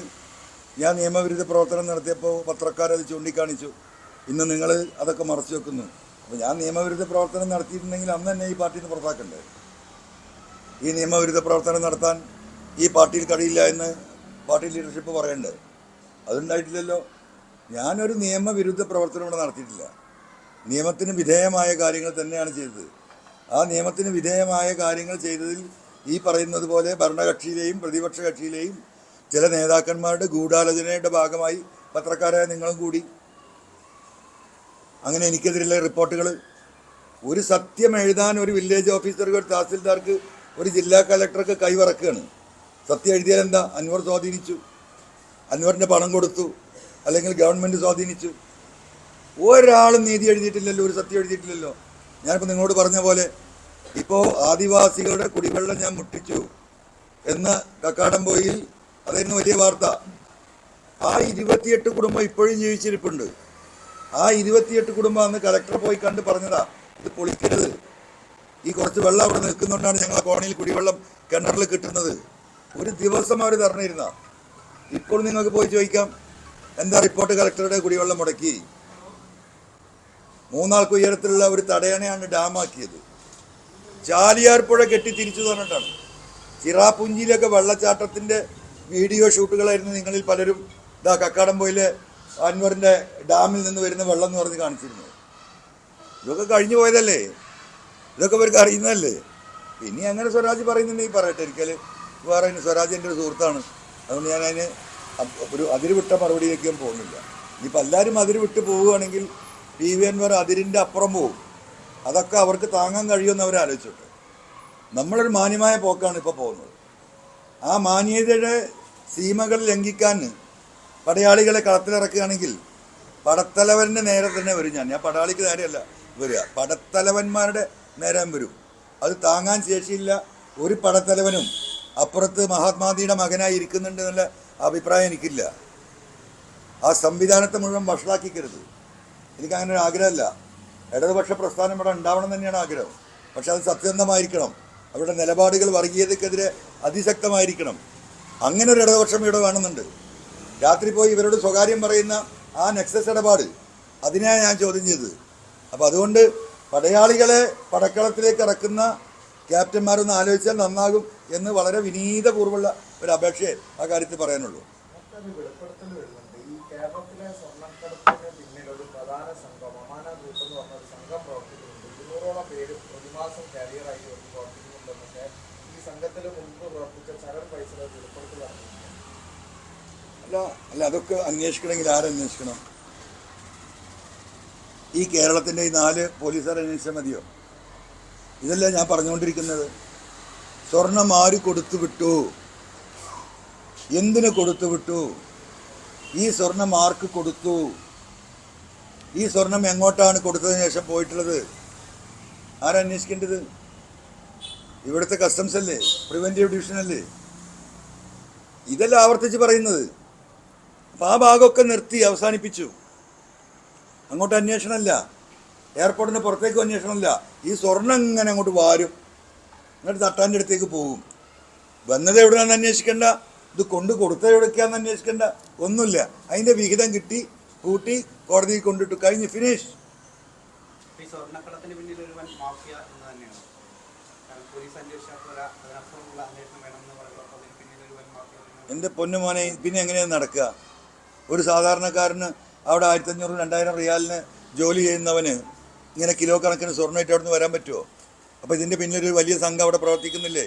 ഞാൻ നിയമവിരുദ്ധ പ്രവർത്തനം നടത്തിയപ്പോൾ പത്രക്കാരത് ചൂണ്ടിക്കാണിച്ചു, ഇന്ന് നിങ്ങൾ അതൊക്കെ മറച്ചു വെക്കുന്നു. അപ്പോൾ ഞാൻ നിയമവിരുദ്ധ പ്രവർത്തനം നടത്തിയിട്ടുണ്ടെങ്കിൽ അന്ന് തന്നെ ഈ പാർട്ടിയിൽ നിന്ന് പുറത്താക്കണ്ടേ? ഈ നിയമവിരുദ്ധ പ്രവർത്തനം നടത്താൻ ഈ പാർട്ടിയിൽ കഴിയില്ല എന്ന് പാർട്ടി ലീഡർഷിപ്പ് പറയണ്ടേ? അതുണ്ടായിട്ടില്ലല്ലോ. ഞാനൊരു നിയമവിരുദ്ധ പ്രവർത്തനം ഇവിടെ നടത്തിയിട്ടില്ല. നിയമത്തിന് വിധേയമായ കാര്യങ്ങൾ തന്നെയാണ് ചെയ്തത്. ആ നിയമത്തിന് വിധേയമായ കാര്യങ്ങൾ ചെയ്തതിൽ ഈ പറയുന്നത് പോലെ ഭരണകക്ഷിയിലെയും പ്രതിപക്ഷ കക്ഷിയിലെയും ചില നേതാക്കന്മാരുടെ ഗൂഢാലോചനയുടെ ഭാഗമായി പത്രക്കാരായ നിങ്ങളും കൂടി അങ്ങനെ എനിക്കെതിരെയുള്ള റിപ്പോർട്ടുകൾ, ഒരു സത്യം എഴുതാൻ ഒരു വില്ലേജ് ഓഫീസർക്ക്, ഒരു തഹസിൽദാർക്ക്, ഒരു ജില്ലാ കലക്ടർക്ക് കൈവറക്കുകയാണ്. സത്യം എഴുതിയാൽ എന്താ? അൻവർ സ്വാധീനിച്ചു, അൻവറിൻ്റെ പണം കൊടുത്തു, അല്ലെങ്കിൽ ഗവൺമെൻറ് സ്വാധീനിച്ചു. ഒരാളും നീതി എഴുതിയിട്ടില്ലല്ലോ, ഒരു സത്യം എഴുതിയിട്ടില്ലല്ലോ. ഞാനിപ്പോൾ നിങ്ങളോട് പറഞ്ഞ പോലെ ഇപ്പോൾ ആദിവാസികളുടെ കുടിവെള്ളം ഞാൻ മുട്ടിച്ചു എന്ന കക്കാടംപൊയിൽ അതായിരുന്നു വലിയ വാർത്ത. ആ 28 കുടുംബം ഇപ്പോഴും ജീവിച്ചിരിപ്പുണ്ട്. ആ 28 കുടുംബം അന്ന് കലക്ടർ പോയി കണ്ട് പറഞ്ഞതാ, ഇത് പൊളിക്കരുത്, ഈ കുറച്ച് വെള്ളം അവിടെ നിൽക്കുന്നുകൊണ്ടാണ് ഞങ്ങളെ കോളനിയിൽ കുടിവെള്ളം കിണറിൽ കിട്ടുന്നത്. ഒരു ദിവസം അവർ തറഞ്ഞിരുന്ന. ഇപ്പോൾ നിങ്ങൾക്ക് പോയി ചോദിക്കാം, എന്താ റിപ്പോർട്ട് കലക്ടറുടെ കുടിവെള്ളം മുടക്കി? 3 ആൾക്ക് ഉയരത്തിലുള്ള ഒരു തടയണയാണ് ഡാമാക്കിയത്. ചാലിയാർ പുഴ കെട്ടി തിരിച്ചു തന്നിട്ടാണ്. ചിറാപുഞ്ചിയിലൊക്കെ വെള്ളച്ചാട്ടത്തിൻ്റെ വീഡിയോ ഷൂട്ടുകളായിരുന്നു നിങ്ങളിൽ പലരും ഇതാ കക്കാടംപൊയിലെ അൻവറിൻ്റെ ഡാമിൽ നിന്ന് വരുന്ന വെള്ളം എന്ന് പറഞ്ഞ് കാണിച്ചിരുന്നത്. ഇതൊക്കെ കഴിഞ്ഞു പോയതല്ലേ, ഇതൊക്കെ അവർക്ക് അറിയുന്നതല്ലേ. പിന്നെ അങ്ങനെ സ്വരാജ് പറയുന്നുണ്ടെങ്കിൽ പറയട്ടെ. ഒരിക്കൽ വേറെ സ്വരാജ് എൻ്റെ ഒരു സുഹൃത്താണ്, അതുകൊണ്ട് ഞാൻ അതിന് ഒരു അതിരുവിട്ട മറുപടിയിലേക്ക് ഞാൻ പോകുന്നില്ല. ഇനിയിപ്പോൾ എല്ലാവരും അതിരുവിട്ട് പോവുകയാണെങ്കിൽ PV അൻവർ അതിരിൻ്റെ അപ്പുറം പോകും. അതൊക്കെ അവർക്ക് താങ്ങാൻ കഴിയുമെന്ന് അവർ ആലോചിച്ചോട്ടെ. നമ്മളൊരു മാന്യമായ പോക്കാണ് ഇപ്പോൾ പോകുന്നത്. ആ മാന്യതയുടെ സീമകൾ ലംഘിക്കാൻ പടയാളികളെ കളത്തിലിറക്കുകയാണെങ്കിൽ പടത്തലവൻ്റെ നേരെ തന്നെ വരും. ഞാൻ പടയാളിക്ക് നേരെയല്ല വരിക, പടത്തലവന്മാരുടെ നേരം വരും. അത് താങ്ങാൻ ശേഷിയില്ല ഒരു പടത്തലവനും. അപ്പുറത്ത് മഹാത്മാഗാന്ധിയുടെ മകനായി ഇരിക്കുന്നുണ്ട് എന്നുള്ള അഭിപ്രായം എനിക്കില്ല. ആ സംവിധാനത്തെ മുഴുവൻ വഷളാക്കിക്കരുത്. എനിക്കങ്ങനെ ഒരു ആഗ്രഹമല്ല. ഇടതുപക്ഷ പ്രസ്ഥാനം ഇവിടെ ഉണ്ടാവണം തന്നെയാണ് ആഗ്രഹം. പക്ഷെ അത് സത്യസന്ധമായിരിക്കണം. അവരുടെ നിലപാടുകൾ വർഗീയതയ്ക്കെതിരെ അതിശക്തമായിരിക്കണം. അങ്ങനെ ഒരു ഇടതുപക്ഷം ഇവിടെ വേണമെന്നുണ്ട്. രാത്രി പോയി ഇവരോട് സ്വകാര്യം പറയുന്ന ആ നെക്സസ് ഇടപാട്, അതിനെയാണ് ഞാൻ ചോദ്യം ചെയ്തത്. അപ്പോൾ അതുകൊണ്ട് പടയാളികളെ പടക്കളത്തിലേക്ക് ഇറക്കുന്ന ക്യാപ്റ്റന്മാരൊന്ന് ആലോചിച്ചാൽ നന്നാകും എന്ന് വളരെ വിനീതപൂർവ്വമുള്ള ഒരു അപേക്ഷയെ ആ കാര്യത്തിൽ പറയാനുള്ളൂ. അല്ല അതൊക്കെ അന്വേഷിക്കണമെങ്കിൽ ആരന്വേഷിക്കണം? ഈ കേരളത്തിൻ്റെ ഈ 4 പോലീസുകാർ അന്വേഷിച്ചാൽ മതിയോ? ഇതല്ല ഞാൻ പറഞ്ഞുകൊണ്ടിരിക്കുന്നത്. സ്വർണം ആര് കൊടുത്തു വിട്ടു? എന്തിനു കൊടുത്തു വിട്ടു? ഈ സ്വർണം ആർക്ക് കൊടുത്തു? ഈ സ്വർണം എങ്ങോട്ടാണ് കൊടുത്തതിന് ശേഷം പോയിട്ടുള്ളത്? ആരന്വേഷിക്കേണ്ടത്? ഇവിടുത്തെ കസ്റ്റംസ് അല്ലേ, പ്രിവെൻറ്റീവ് ഡിവിഷൻ അല്ലേ? ഇതെല്ലാം ആവർത്തിച്ച് പറയുന്നത്. അപ്പം ആ ഭാഗമൊക്കെ നിർത്തി അവസാനിപ്പിച്ചു. അങ്ങോട്ട് അന്വേഷണമല്ല, എയർപോർട്ടിന് പുറത്തേക്കും അന്വേഷണമല്ല. ഈ സ്വർണ്ണം ഇങ്ങനെ അങ്ങോട്ട് വാരും, എന്നിട്ട് തട്ടാൻ്റെ അടുത്തേക്ക് പോകും. വന്നത് എവിടെയാണെന്ന് അന്വേഷിക്കേണ്ട, ഇത് കൊണ്ട് കൊടുത്തത് എവിടേക്കാന്ന് അന്വേഷിക്കേണ്ട, ഒന്നുമില്ല. അതിൻ്റെ വിഹിതം കിട്ടി കൂട്ടി കോടതിയിൽ കൊണ്ടിട്ടു, കഴിഞ്ഞ് ഫിനിഷ്. ഈ സ്വർണ്ണക്കടത്തിന് പിന്നിൽ ഒരു വൻ മാഫിയ എന്ന് തന്നെയാണ്. കാരണം പോലീസ് അന്വേഷിച്ചാൽ അതിനപ്പുറമുള്ള അന്വേഷണം വേണമെന്ന് പറയുമ്പോൾ അതിന് പിന്നിൽ ഒരു വൻ മാഫിയ. എൻ്റെ പൊന്നുമോനെ, പിന്നെ എങ്ങനെയാണ് നടക്കുക? ഒരു സാധാരണക്കാരന് അവിടെ 1500-2000 റിയാലിന് ജോലി ചെയ്യുന്നവന് ഇങ്ങനെ കിലോ കണക്കിന് സ്വർണ്ണമായിട്ട് അവിടെ നിന്ന് വരാൻ പറ്റുമോ? അപ്പോൾ ഇതിൻ്റെ പിന്നിലൊരു വലിയ സംഘം അവിടെ പ്രവർത്തിക്കുന്നില്ലേ?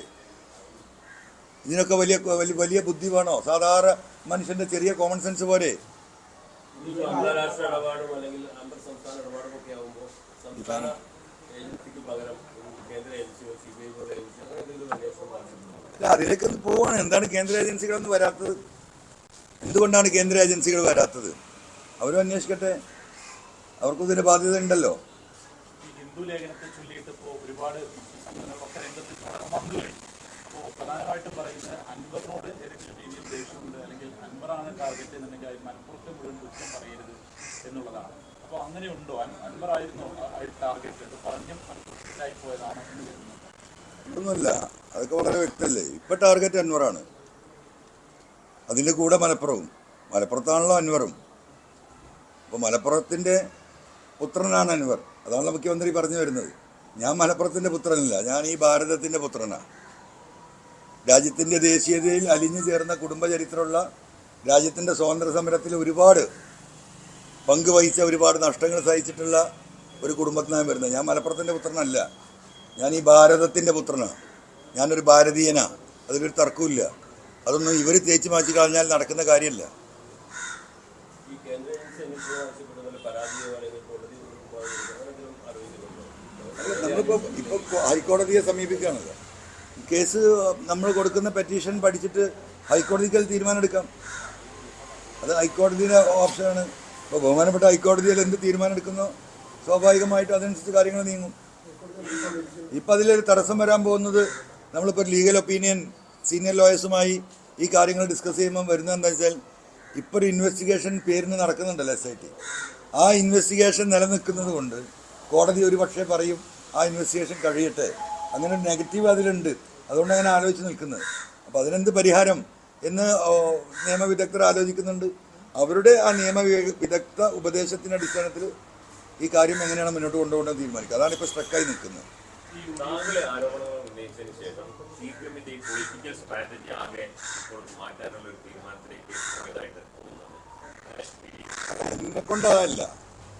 ഇതിനൊക്കെ വലിയ വലിയ ബുദ്ധി വേണോ? സാധാരണ മനുഷ്യൻ്റെ ചെറിയ കോമൺ സെൻസ് പോലെ. അന്താരാഷ്ട്ര ഇടപാടും അല്ലെങ്കിൽ അന്തർ സംസ്ഥാന ഇടപാടും ഒക്കെ ആകുമ്പോൾ സംസ്ഥാന ഏജൻസിക്ക് പകരം കേന്ദ്ര ഏജൻസിയോ CBI പോലെ ഏജൻസി അങ്ങനെ എന്തെങ്കിലും അന്വേഷണം നടത്തുന്നു. അതിലേക്ക് ഒന്ന് പോവാണ്. എന്താണ് കേന്ദ്ര ഏജൻസികളൊന്നും വരാത്തത്? എന്തുകൊണ്ടാണ് കേന്ദ്ര ഏജൻസികൾ വരാത്തത്? അവരും അന്വേഷിക്കട്ടെ, അവർക്കും ഇതിന് ബാധ്യത ഉണ്ടല്ലോ. ഈ ഹിന്ദു ലേഖനത്തെ ചൊല്ലിയിട്ട് ഇപ്പോൾ ഒരുപാട് സംഘടനകളൊക്കെ രംഗത്ത് വന്നു കഴിഞ്ഞു. അപ്പോൾ പ്രധാനമായിട്ടും പറയുന്നത് അൻവറിനോട് ഏതെങ്കിലും രീതിയിൽ ദേഷ്യമുണ്ട്, അല്ലെങ്കിൽ അൻവറാണ് ടാർഗറ്റ് എന്നുണ്ടെങ്കിൽ അതിൽ മലപ്പുറത്തെ മുഴുവൻ കുറ്റം പറയരുത് എന്നുള്ളതാണ്. അപ്പോൾ അങ്ങനെയുണ്ടോ? അൻവറായിരുന്നു ടാർഗറ്റ്, പറഞ്ഞും മനസ്സിലായി പോയതാണ് എന്ന് കരുതുന്നു. ഒന്നുമില്ല, അതൊക്കെ വളരെ വ്യക്തമല്ലേ. ഇപ്പം ടാർഗറ്റ് അൻവറാണ്, അതിൻ്റെ കൂടെ മലപ്പുറത്താണല്ലോ അൻവറും. അപ്പോൾ മലപ്പുറത്തിൻ്റെ പുത്രനാണ് അൻവർ. അതാണ് മുഖ്യമന്ത്രി പറഞ്ഞു വരുന്നത്. ഞാൻ മലപ്പുറത്തിൻ്റെ പുത്രനല്ല, ഞാൻ ഈ ഭാരതത്തിൻ്റെ പുത്രനാണ്. രാജ്യത്തിൻ്റെ ദേശീയതയിൽ അലിഞ്ഞു ചേർന്ന കുടുംബചരിത്രമുള്ള, രാജ്യത്തിൻ്റെ സ്വാതന്ത്ര്യ സമരത്തിൽ ഒരുപാട് പങ്കുവഹിച്ച, ഒരുപാട് നഷ്ടങ്ങൾ സഹിച്ചിട്ടുള്ള ഒരു കുടുംബത്തിനാണ് വരുന്നത്. ഞാൻ മലപ്പുറത്തിൻ്റെ പുത്രനല്ല, ഞാൻ ഈ ഭാരതത്തിൻ്റെ പുത്രനാണ്. ഞാനൊരു ഭാരതീയനാണ്, അതിലൊരു തർക്കമില്ല. അതൊന്നും ഇവർ തേച്ച് മാറ്റി കളഞ്ഞാൽ നടക്കുന്ന കാര്യമല്ല. ഈ കേന്ദ്ര ഏജൻസി അന്വേഷണം ആവശ്യപ്പെടുന്ന പരാതിയോ അല്ലെങ്കിൽ കോടതി നമ്മളിപ്പോൾ ഹൈക്കോടതിയെ സമീപിക്കുകയാണല്ലോ. ഈ കേസ് നമ്മൾ കൊടുക്കുന്ന പെറ്റീഷൻ പഠിച്ചിട്ട് ഹൈക്കോടതിക്ക് അത് തീരുമാനം എടുക്കാം. അത് ഹൈക്കോടതിയുടെ ഓപ്ഷനാണ്. ഇപ്പോൾ ബഹുമാനപ്പെട്ട ഹൈക്കോടതിയിൽ എന്ത് തീരുമാനം എടുക്കുന്നോ സ്വാഭാവികമായിട്ടും അതനുസരിച്ച് കാര്യങ്ങൾ നീങ്ങും. ഇപ്പം അതിലൊരു തടസ്സം വരാൻ പോകുന്നത്, നമ്മളിപ്പോൾ ലീഗൽ ഒപ്പീനിയൻ സീനിയർ ലോയേഴ്സുമായി ഈ കാര്യങ്ങൾ ഡിസ്കസ് ചെയ്യുമ്പോൾ വരുന്നത് എന്താ വെച്ചാൽ, ഇപ്പോൾ ഒരു ഇൻവെസ്റ്റിഗേഷൻ പേരിന് നടക്കുന്നുണ്ടല്ലോ SIT. ആ ഇൻവെസ്റ്റിഗേഷൻ നിലനിൽക്കുന്നത് കൊണ്ട് കോടതി ഒരു പക്ഷേ പറയും ആ ഇൻവെസ്റ്റിഗേഷൻ കഴിയട്ടെ, അങ്ങനെ ഒരു നെഗറ്റീവ് അതിലുണ്ട്. അതുകൊണ്ട് അങ്ങനെ ആലോചിച്ച് നിൽക്കുന്നത്. അപ്പോൾ അതിനെന്ത് പരിഹാരം എന്ന് നിയമവിദഗ്ധർ ആലോചിക്കുന്നുണ്ട്. അവരുടെ ആ നിയമവിദഗ്ധ ഉപദേശത്തിൻ്റെ അടിസ്ഥാനത്തിൽ ഈ കാര്യം എങ്ങനെയാണ് മുന്നോട്ട് കൊണ്ടുപോകേണ്ടത് തീരുമാനിക്കുക. അതാണ് ഇപ്പോൾ സ്ട്രക്കായി നിൽക്കുന്നത്. താങ്കളെ ആരോപണങ്ങൾ ഉന്നയിച്ചതിന് ശേഷം CPM-ന്റെ ഈ പൊളിറ്റിക്കൽ സ്ട്രാറ്റജി ആകെ ഇപ്പോൾ മാറ്റാനുള്ള ഒരു തീരുമാനത്തിലേക്ക് പോയതായിട്ട് എന്നെ കൊണ്ടതല്ല.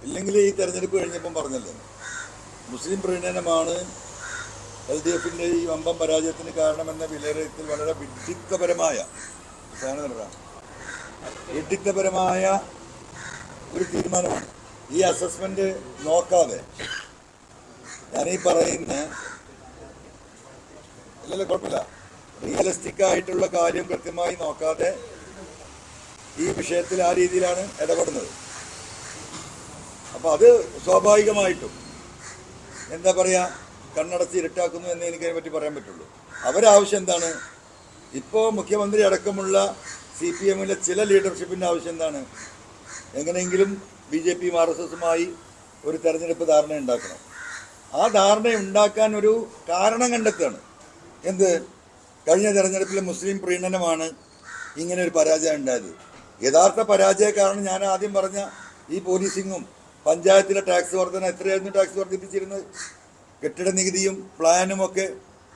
ഇല്ലെങ്കിൽ ഈ തെരഞ്ഞെടുപ്പ് കഴിഞ്ഞപ്പം പറഞ്ഞല്ലോ, മുസ്ലിം പ്രീണനമാണ് LDF-ന്റെ ഈ വമ്പം പരാജയത്തിന് കാരണമെന്ന വിലയിരുത്തൽ വളരെ വിഡ്ഢിത്തപരമായ ഒരു തീരുമാനമാണ്. ഈ അസസ്മെന്റ് നോക്കാതെ, ഞാനീ പറയുന്ന അല്ലല്ലോ, കുഴപ്പമില്ല, റിയലിസ്റ്റിക് ആയിട്ടുള്ള കാര്യം കൃത്യമായി നോക്കാതെ ഈ വിഷയത്തിൽ ആ രീതിയിലാണ് ഇടപെടുന്നത്. അപ്പോൾ അത് സ്വാഭാവികമായിട്ടും എന്താ പറയുക, കണ്ണടച്ച് ഇരുട്ടാക്കുന്നു എന്നേ എനിക്കതിനെ പറ്റി പറയാൻ പറ്റുള്ളൂ. അവരാവശ്യം എന്താണ്? ഇപ്പോൾ മുഖ്യമന്ത്രി അടക്കമുള്ള CPM-ലെ ചില ലീഡർഷിപ്പിൻ്റെ ആവശ്യം എന്താണ്? എങ്ങനെയെങ്കിലും BJP-യും RSS-ഉമായി ഒരു തെരഞ്ഞെടുപ്പ് ധാരണ ഉണ്ടാക്കണം. ആ ധാരണ ഉണ്ടാക്കാൻ ഒരു കാരണം കണ്ടെത്തുകയാണ്. എന്ത്? കഴിഞ്ഞ തെരഞ്ഞെടുപ്പിൽ മുസ്ലിം പ്രീണനമാണ് ഇങ്ങനെ ഒരു പരാജയം ഉണ്ടായത്. യഥാർത്ഥ പരാജയ കാരണം ഞാൻ ആദ്യം പറഞ്ഞ ഈ പോലീസിങ്ങും പഞ്ചായത്തിലെ ടാക്സ് വർധന. എത്രയായിരുന്നു ടാക്സ് വർദ്ധിപ്പിച്ചിരുന്നത്? കെട്ടിട നികുതിയും പ്ലാനും ഒക്കെ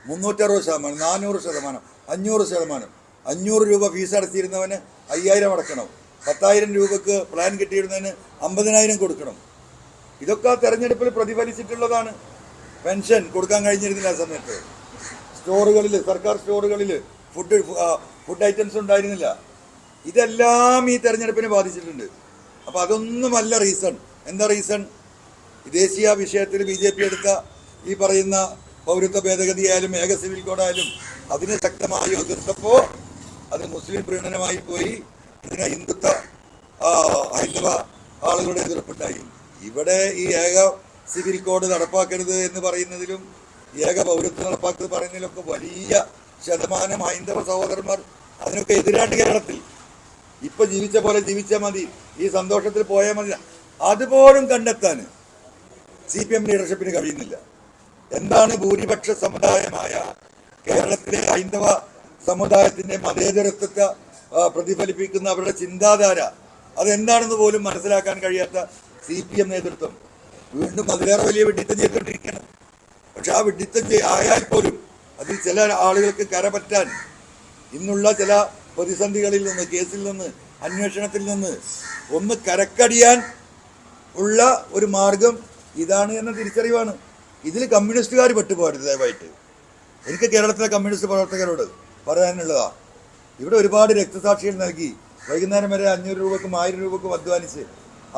360%, 400%, 500%. 500 രൂപ ഫീസ് അടച്ചിരുന്നവന് 5000 അടക്കണം. 10,000 രൂപക്ക് പ്ലാൻ കിട്ടിയിരുന്നതിന് 50,000 കൊടുക്കണം. ഇതൊക്കെ ആ തെരഞ്ഞെടുപ്പിൽ പ്രതിഫലിച്ചിട്ടുള്ളതാണ്. പെൻഷൻ കൊടുക്കാൻ കഴിഞ്ഞിരുന്നില്ല ആ സമയത്ത്. സ്റ്റോറുകളിൽ, സർക്കാർ സ്റ്റോറുകളിൽ ഫുഡ് ഐറ്റംസ് ഉണ്ടായിരുന്നില്ല. ഇതെല്ലാം ഈ തെരഞ്ഞെടുപ്പിനെ ബാധിച്ചിട്ടുണ്ട്. അപ്പോൾ അതൊന്നുമല്ല റീസൺ. എന്താ റീസൺ? ദേശീയ വിഷയത്തിൽ BJP എടുത്ത ഈ പറയുന്ന പൗരത്വ ഭേദഗതിയായാലും ഏക സിവിൽ കോഡായാലും അതിനെ ശക്തമായി എതിർത്തപ്പോൾ അത് മുസ്ലിം പ്രീണനമായി പോയി. ഇതിനെ ഹൈന്ദവ ആളുകളുടെ എതിർപ്പുണ്ടായി. ഇവിടെ ഈ ഏക സിവിൽ കോഡ് നടപ്പാക്കരുത് എന്ന് പറയുന്നതിലും ഏക പൗരത്വം നടപ്പാക്കരുത് പറയുന്നതിലൊക്കെ വലിയ ശതമാനം ഹൈന്ദവ സഹോദരന്മാർ അതിനൊക്കെ എതിരാണ് കേരളത്തിൽ. ഇപ്പം ജീവിച്ച പോലെ ജീവിച്ചാൽ മതി, ഈ സന്തോഷത്തിൽ പോയാൽ മതി. അതുപോലും കണ്ടെത്താൻ CPM ലീഡർഷിപ്പിന് കഴിയുന്നില്ല. എന്താണ് ഭൂരിപക്ഷ സമുദായമായ കേരളത്തിലെ ഹൈന്ദവ സമുദായത്തിന്റെ മതേതരത്വത്തെ പ്രതിഫലിപ്പിക്കുന്ന അവരുടെ ചിന്താധാര അതെന്താണെന്ന് പോലും മനസ്സിലാക്കാൻ കഴിയാത്ത CPM നേതൃത്വം വീണ്ടും അതിലേറെ വലിയ വിഡിത്തം ചെയ്തുകൊണ്ടിരിക്കുകയാണ്. പക്ഷെ ആ വിഡിത്തം ആയാൽ പോലും അതിൽ ചില ആളുകൾക്ക് കരപറ്റാൻ ഇന്നുള്ള ചില പ്രതിസന്ധികളിൽ നിന്ന്, കേസിൽ നിന്ന്, അന്വേഷണത്തിൽ നിന്ന് ഒന്ന് കരക്കടിയാൻ ഉള്ള ഒരു മാർഗം ഇതാണ് എന്ന തിരിച്ചറിവാണ്. ഇതിൽ കമ്മ്യൂണിസ്റ്റുകാർ പെട്ടുപോകരുത് ദയവായിട്ട്. എനിക്ക് കേരളത്തിലെ കമ്മ്യൂണിസ്റ്റ് പ്രവർത്തകരോട് പറയാനുള്ളതാ, ഇവിടെ ഒരുപാട് രക്തസാക്ഷികൾ നൽകി വൈകുന്നേരം വരെ 500 രൂപക്കും 1000 രൂപക്കും അധ്വാനിച്ച്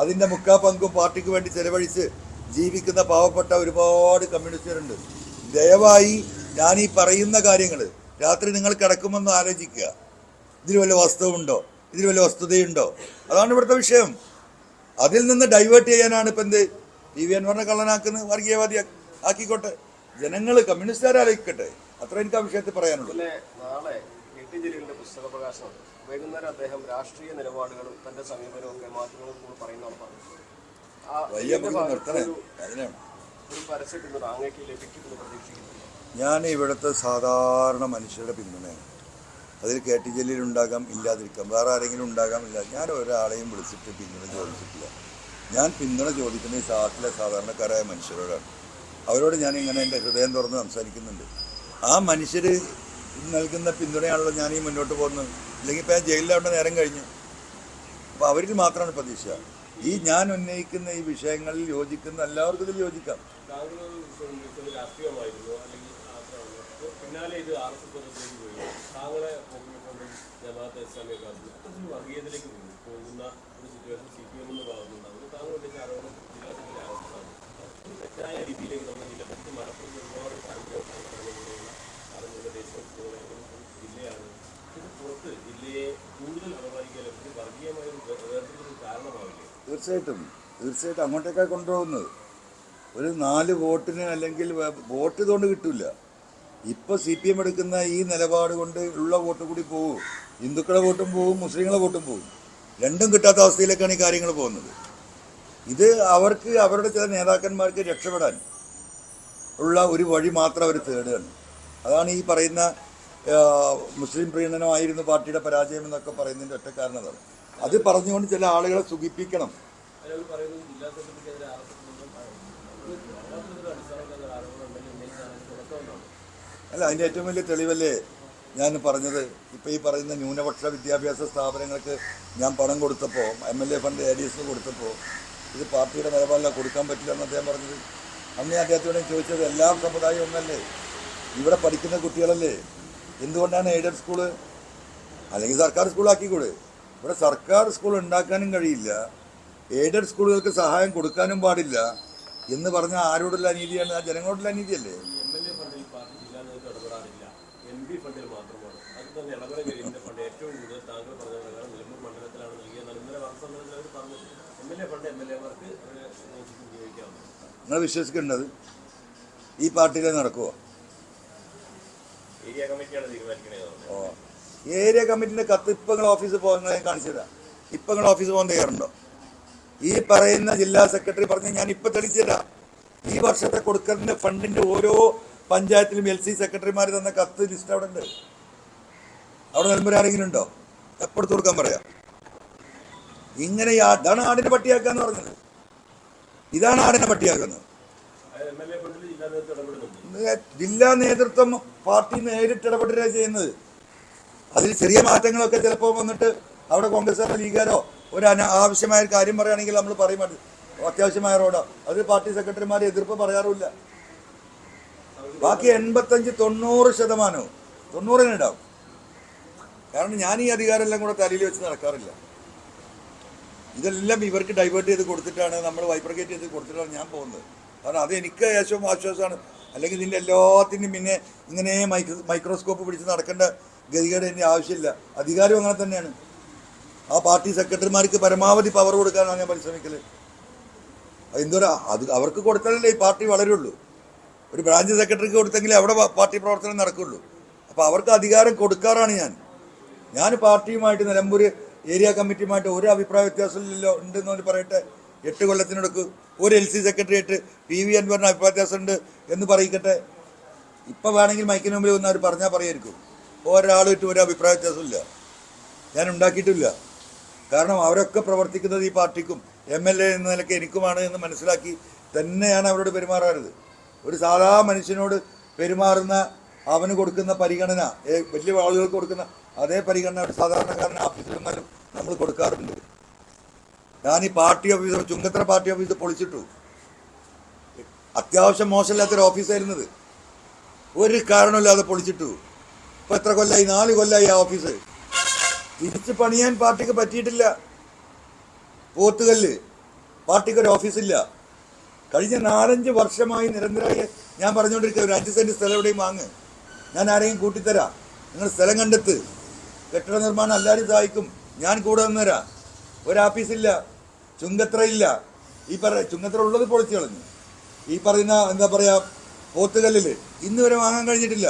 അതിൻ്റെ മുക്കാ പങ്കും പാർട്ടിക്ക് വേണ്ടി ചെലവഴിച്ച് ജീവിക്കുന്ന പാവപ്പെട്ട ഒരുപാട് കമ്മ്യൂണിസ്റ്റുകാരുണ്ട്. ദയവായി ഞാൻ ഈ പറയുന്ന കാര്യങ്ങൾ രാത്രി നിങ്ങൾ കിടക്കുമെന്ന് ആലോചിക്കുക. ഇതിൽ വല്ല വാസ്തവമുണ്ടോ, ഇതിൽ വല്ല വസ്തുതയുണ്ടോ? അതാണ് ഇവിടുത്തെ വിഷയം. അതിൽ നിന്ന് ഡൈവേർട്ട് ചെയ്യാനാണ് ഇപ്പം എന്ത് PV അൻവറിനെ കള്ളനാക്കുന്നത്, വർഗീയവാദി ആക്കിക്കോട്ടെ, ജനങ്ങൾ കമ്മ്യൂണിസ്റ്റുകാരാലോചിക്കട്ടെ. അത്ര എനിക്ക് ആ വിഷയത്തിൽ പറയാനുള്ളൂ. നാളെ KT ജലീലിന്റെ പുസ്തക പ്രകാശനമുണ്ട്. വൈകുന്നേരം അദ്ദേഹം രാഷ്ട്രീയ നിലപാടുകളും തന്റെ സമീപനവും ഒക്കെ മാധ്യമങ്ങളിൽ കൂടെ പറയുന്നതാണ് പറഞ്ഞത്. ഒരു പരസ്യ പിന്തുണ അങ്ങേക്ക് ലഭിക്കുമെന്ന് പ്രതീക്ഷിക്കുന്നു. ഞാൻ ഇവിടുത്തെ സാധാരണ മനുഷ്യരുടെ പിന്തുണയാണ്. അതിൽ KT ജലീൽ ഉണ്ടാകാം, ഇല്ലാതിരിക്കാം, വേറെ ആരെങ്കിലും ഉണ്ടാകാം, ഇല്ല. ഞാൻ ഒരാളെയും വിളിച്ചിട്ട് പിന്തുണ ചോദിച്ചിട്ടില്ല. ഞാൻ പിന്തുണ ചോദിക്കുന്നത് ഈ നാട്ടിലെ സാധാരണക്കാരായ മനുഷ്യരോടാണ്. അവരോട് ഞാൻ ഇങ്ങനെ എൻ്റെ ഹൃദയം തുറന്ന് സംസാരിക്കുന്നുണ്ട്. ആ മനുഷ്യർ നൽകുന്ന പിന്തുണയാണല്ലോ ഞാൻ ഈ മുന്നോട്ട് പോകുന്നത്. ഇല്ലെങ്കിൽ ഇപ്പം ഞാൻ ജയിലിലാവേണ്ട നേരം കഴിഞ്ഞു. അപ്പോൾ അവരിൽ മാത്രമാണ് പ്രതീക്ഷ. ഈ ഞാൻ ഉന്നയിക്കുന്ന ഈ വിഷയങ്ങളിൽ യോജിക്കുന്ന എല്ലാവർക്കും ഇതിൽ യോജിക്കാം. രാഷ്ട്രീയമായിരുന്നു അല്ലെങ്കിൽ പിന്നാലെ ഇത് RSS പോയി താങ്കളെ ജമാഅത്തെ ഇസ്ലാമിക വർഗീയതയിലേക്ക് പോകുന്ന ഒരു സിറ്റുവേഷൻ CPM എന്ന് പറയുന്നുണ്ടാവും. താങ്കളുടെ ആരോപണം തെറ്റായ രീതിയിലേക്ക് നമ്മുടെ ജില്ലപ്പറ്റി മലപ്പുറത്ത് ഒരുപാട് ജില്ലയാണ്. ഇത് പുറത്ത് ജില്ലയെ കൂടുതൽ അപമാനിക്കാൻ വർഗീയമായ വേർതിരിവിന് കാരണമാവില്ലേ? തീർച്ചയായിട്ടും അങ്ങോട്ടേക്കാണ് കൊണ്ടുപോകുന്നത്. ഒരു 4 വോട്ടിന് അല്ലെങ്കിൽ വോട്ട് ഇതുകൊണ്ട് കിട്ടില്ല. ഇപ്പോൾ CPM എടുക്കുന്ന ഈ നിലപാട് കൊണ്ട് ഉള്ള വോട്ട് കൂടി പോകും. ഹിന്ദുക്കളുടെ വോട്ടും പോകും, മുസ്ലിങ്ങളെ വോട്ടും പോകും. രണ്ടും കിട്ടാത്ത അവസ്ഥയിലേക്കാണ് ഈ കാര്യങ്ങൾ പോകുന്നത്. ഇത് അവർക്ക് അവരുടെ ചില നേതാക്കന്മാർക്ക് രക്ഷപ്പെടാൻ ഉള്ള ഒരു വഴി മാത്രം അവർ തേടുകയാണ്. അതാണ് ഈ പറയുന്ന മുസ്ലിം പ്രീണനമായിരുന്നു പാർട്ടിയുടെ പരാജയം എന്നൊക്കെ പറയുന്നതിൻ്റെ ഒറ്റ കാരണം അതാണ്. അത് പറഞ്ഞുകൊണ്ട് ചില ആളുകളെ സുഖിപ്പിക്കണം. അല്ല, അതിൻ്റെ ഏറ്റവും വലിയ തെളിവല്ലേ ഞാൻ പറഞ്ഞത്. ഇപ്പോൾ ഈ പറയുന്ന ന്യൂനപക്ഷ വിദ്യാഭ്യാസ സ്ഥാപനങ്ങൾക്ക് ഞാൻ പണം കൊടുത്തപ്പോൾ, MLA ഫണ്ട് ADS കൊടുത്തപ്പോൾ ഇത് പാർട്ടിയുടെ നിലപാടില്ല, കൊടുക്കാൻ പറ്റില്ല എന്ന് അദ്ദേഹം പറഞ്ഞത്. അന്ന് ഞാൻ അദ്ദേഹത്തോട് ചോദിച്ചത്, എല്ലാ സമുദായം ഒന്നല്ലേ, ഇവിടെ പഠിക്കുന്ന കുട്ടികളല്ലേ, എന്തുകൊണ്ടാണ് എയ്ഡഡ് സ്കൂള് അല്ലെങ്കിൽ സർക്കാർ സ്കൂളാക്കിക്കൂടെ? ഇവിടെ സർക്കാർ സ്കൂൾ ഉണ്ടാക്കാനും കഴിയില്ല, എയ്ഡഡ് സ്കൂളുകൾക്ക് സഹായം കൊടുക്കാനും പാടില്ല എന്ന് പറഞ്ഞാൽ ആരോടുള്ള അനീതിയാണ്? ആ ജനങ്ങളോടുള്ള അനീതിയല്ലേ? MLA ഫണ്ടിൽ പാർട്ടി ജില്ലാ നേതൃത്വം ഇടപെടാറില്ല, MP ഫണ്ടിൽ മാത്രമാണ്. അത് തന്നെ ഇടപെടൽ കഴിയുന്ന ഫണ്ട് ഏറ്റവും കൂടുതൽ താങ്കൾ പറഞ്ഞ പ്രകാരം നിലമ്പൂർ മണ്ഡലത്തിലാണ് നൽകിയത്. ഇന്നലെ വാർത്താസമ്മേളനത്തിൽ അവർ പറഞ്ഞത് MLA ഫണ്ട് MLA-മാർക്ക് ഉപയോഗിക്കാവുന്നത്. നിങ്ങൾ വിശ്വസിക്കേണ്ടത് ഈ പാർട്ടിയിലേ നടക്കുമോ? ഏരിയ കമ്മിറ്റിയാണ് തീരുമാനിക്കണേ. ഏരിയ കമ്മിറ്റിൻ്റെ കത്ത് ഇപ്പം നിങ്ങൾ ഓഫീസിൽ പോകുന്നത് ഞാൻ കാണിച്ചു തരാം. ഇപ്പം നിങ്ങൾ ഓഫീസിൽ പോകാൻ തയ്യാറുണ്ടോ? ഈ പറയുന്ന ജില്ലാ സെക്രട്ടറി പറഞ്ഞ് ഞാൻ ഇപ്പം തെളിച്ചു തരാം. ഈ വർഷത്തെ കൊടുക്കുന്ന ഫണ്ടിൻ്റെ ഓരോ പഞ്ചായത്തിലും LC സെക്രട്ടറിമാർ തന്ന കത്ത് ലിസ്റ്റ് അവിടെ ഉണ്ട്. അവിടെ നിലമ്പൂർ ആരെങ്കിലും ഉണ്ടോ? എപ്പോഴത്ത് കൊടുക്കാൻ പറയാം. ഇങ്ങനെ ഇതാണ് ആടിനെ പട്ടിയാക്കാന്ന് പറഞ്ഞത്. ഇതാണ് ആടിനെ പട്ടിയാക്കുന്നത്. ജില്ലാ നേതൃത്വം പാർട്ടി നേരിട്ട് ഇടപെടുക ചെയ്യുന്നത്. അതിൽ ചെറിയ മാറ്റങ്ങളൊക്കെ ചിലപ്പോൾ വന്നിട്ട് അവിടെ കോൺഗ്രസ്സുകാരോ ലീഗുകാരോ ഒരു ആവശ്യമായ കാര്യം പറയുകയാണെങ്കിൽ നമ്മൾ പറയും, അത്യാവശ്യമായ റോഡോ, അത് പാർട്ടി സെക്രട്ടറിമാർ എതിർപ്പ് പറയാറുമില്ല. ബാക്കി 85-90% 90 ഉണ്ടാവും. കാരണം ഞാൻ ഈ അധികാരമെല്ലാം കൂടെ തലയിൽ വെച്ച് നടക്കാറില്ല. ഇതെല്ലാം ഇവർക്ക് ഡൈവേർട്ട് ചെയ്ത് കൊടുത്തിട്ടാണ്, നമ്മൾ വൈബ്രഗേറ്റ് ചെയ്ത് കൊടുത്തിട്ടാണ് ഞാൻ പോകുന്നത്. കാരണം അത് എനിക്ക് ഏറ്റവും ആശ്വാസമാണ്. അല്ലെങ്കിൽ ഇതിൻ്റെ എല്ലാത്തിനും പിന്നെ ഇങ്ങനെ മൈക്രോസ്കോപ്പ് പിടിച്ച് നടക്കേണ്ട ഗതികേട് എൻ്റെ ആവശ്യമില്ല. അധികാരം അങ്ങനെ തന്നെയാണ്. ആ പാർട്ടി സെക്രട്ടറിമാർക്ക് പരമാവധി പവർ കൊടുക്കാനാണ് ഞാൻ പരിശ്രമിക്കൽ. എന്തോരാ അത് അവർക്ക് കൊടുത്താലല്ലേ ഈ പാർട്ടി വളരുള്ളൂ. ഒരു ബ്രാഞ്ച് സെക്രട്ടറിക്ക് കൊടുത്തെങ്കിലേ അവിടെ പാർട്ടി പ്രവർത്തനം നടക്കുള്ളൂ. അപ്പോൾ അവർക്ക് അധികാരം കൊടുക്കാറാണ് ഞാൻ പാർട്ടിയുമായിട്ട് നിലമ്പൂർ ഏരിയ കമ്മിറ്റിയുമായിട്ട് ഒരു അഭിപ്രായ വ്യത്യാസമില്ലല്ലോ ഉണ്ടെന്ന് പറയട്ടെ. 8 കൊല്ലത്തിനടുക്ക് ഒരു LC സെക്രട്ടറിയേറ്റ് PV അൻവറിന് അഭിപ്രായ വ്യത്യാസമുണ്ട് എന്ന് പറയിക്കട്ടെ. ഇപ്പം വേണമെങ്കിൽ മൈക്കിന് മുമ്പിൽ വന്ന് അവർ പറഞ്ഞാൽ പറയായിരിക്കും. ഒരാളുമായിട്ട് ഒരു അഭിപ്രായ വ്യത്യാസമില്ല, ഞാൻ ഉണ്ടാക്കിയിട്ടില്ല. കാരണം അവരൊക്കെ പ്രവർത്തിക്കുന്നത് ഈ പാർട്ടിക്കും MLA എന്ന നിലയ്ക്ക് എനിക്കുമാണ് എന്ന് മനസ്സിലാക്കി തന്നെയാണ് അവരോട് പെരുമാറാറുത്. ഒരു സാധാ മനുഷ്യനോട് പെരുമാറുന്ന അവന് കൊടുക്കുന്ന പരിഗണന, വലിയ ആളുകൾക്ക് കൊടുക്കുന്ന അതേ പരിഗണന ഒരു സാധാരണക്കാരൻ ഓഫീസിൽ വന്നാലും നമ്മൾ കൊടുക്കാറുണ്ട്. ഞാൻ ഈ party office, Chungathara party office പൊളിച്ചിട്ടു. അത്യാവശ്യം മോശമില്ലാത്തൊരു ഓഫീസായിരുന്നത്, ഒരു കാരണമില്ലാതെ പൊളിച്ചിട്ടു. ഇപ്പം എത്ര കൊല്ലമായി? 4 കൊല്ലമായി ആ ഓഫീസ്. തിരിച്ച് പണിയാൻ പാർട്ടിക്ക് പറ്റിയിട്ടില്ല. പോത്തുകല്ല് പാർട്ടിക്കൊരു ഓഫീസില്ല. കഴിഞ്ഞ 4-5 വർഷമായി നിരന്തരമായി ഞാൻ പറഞ്ഞുകൊണ്ടിരിക്കുക, ഒരു 5 സെൻറ്റ് സ്ഥലം എവിടെയും വാങ്ങ്, ഞാൻ ആരെയും കൂട്ടിത്തരാം, നിങ്ങൾ സ്ഥലം കണ്ടെത്ത്, കെട്ടിട നിർമ്മാണം എല്ലാവരും സഹായിക്കും, ഞാൻ കൂടെ വന്നുതരാം. ഒരാഫീസില്ല, ചുങ്കത്ര ഇല്ല. ഈ ചുങ്കത്ര ഉള്ളത് പൊളിച്ചു കളഞ്ഞു. ഈ പറയുന്ന എന്താ പറയുക പോത്തുകല്ലിൽ ഇന്ന് വരെ വാങ്ങാൻ കഴിഞ്ഞിട്ടില്ല.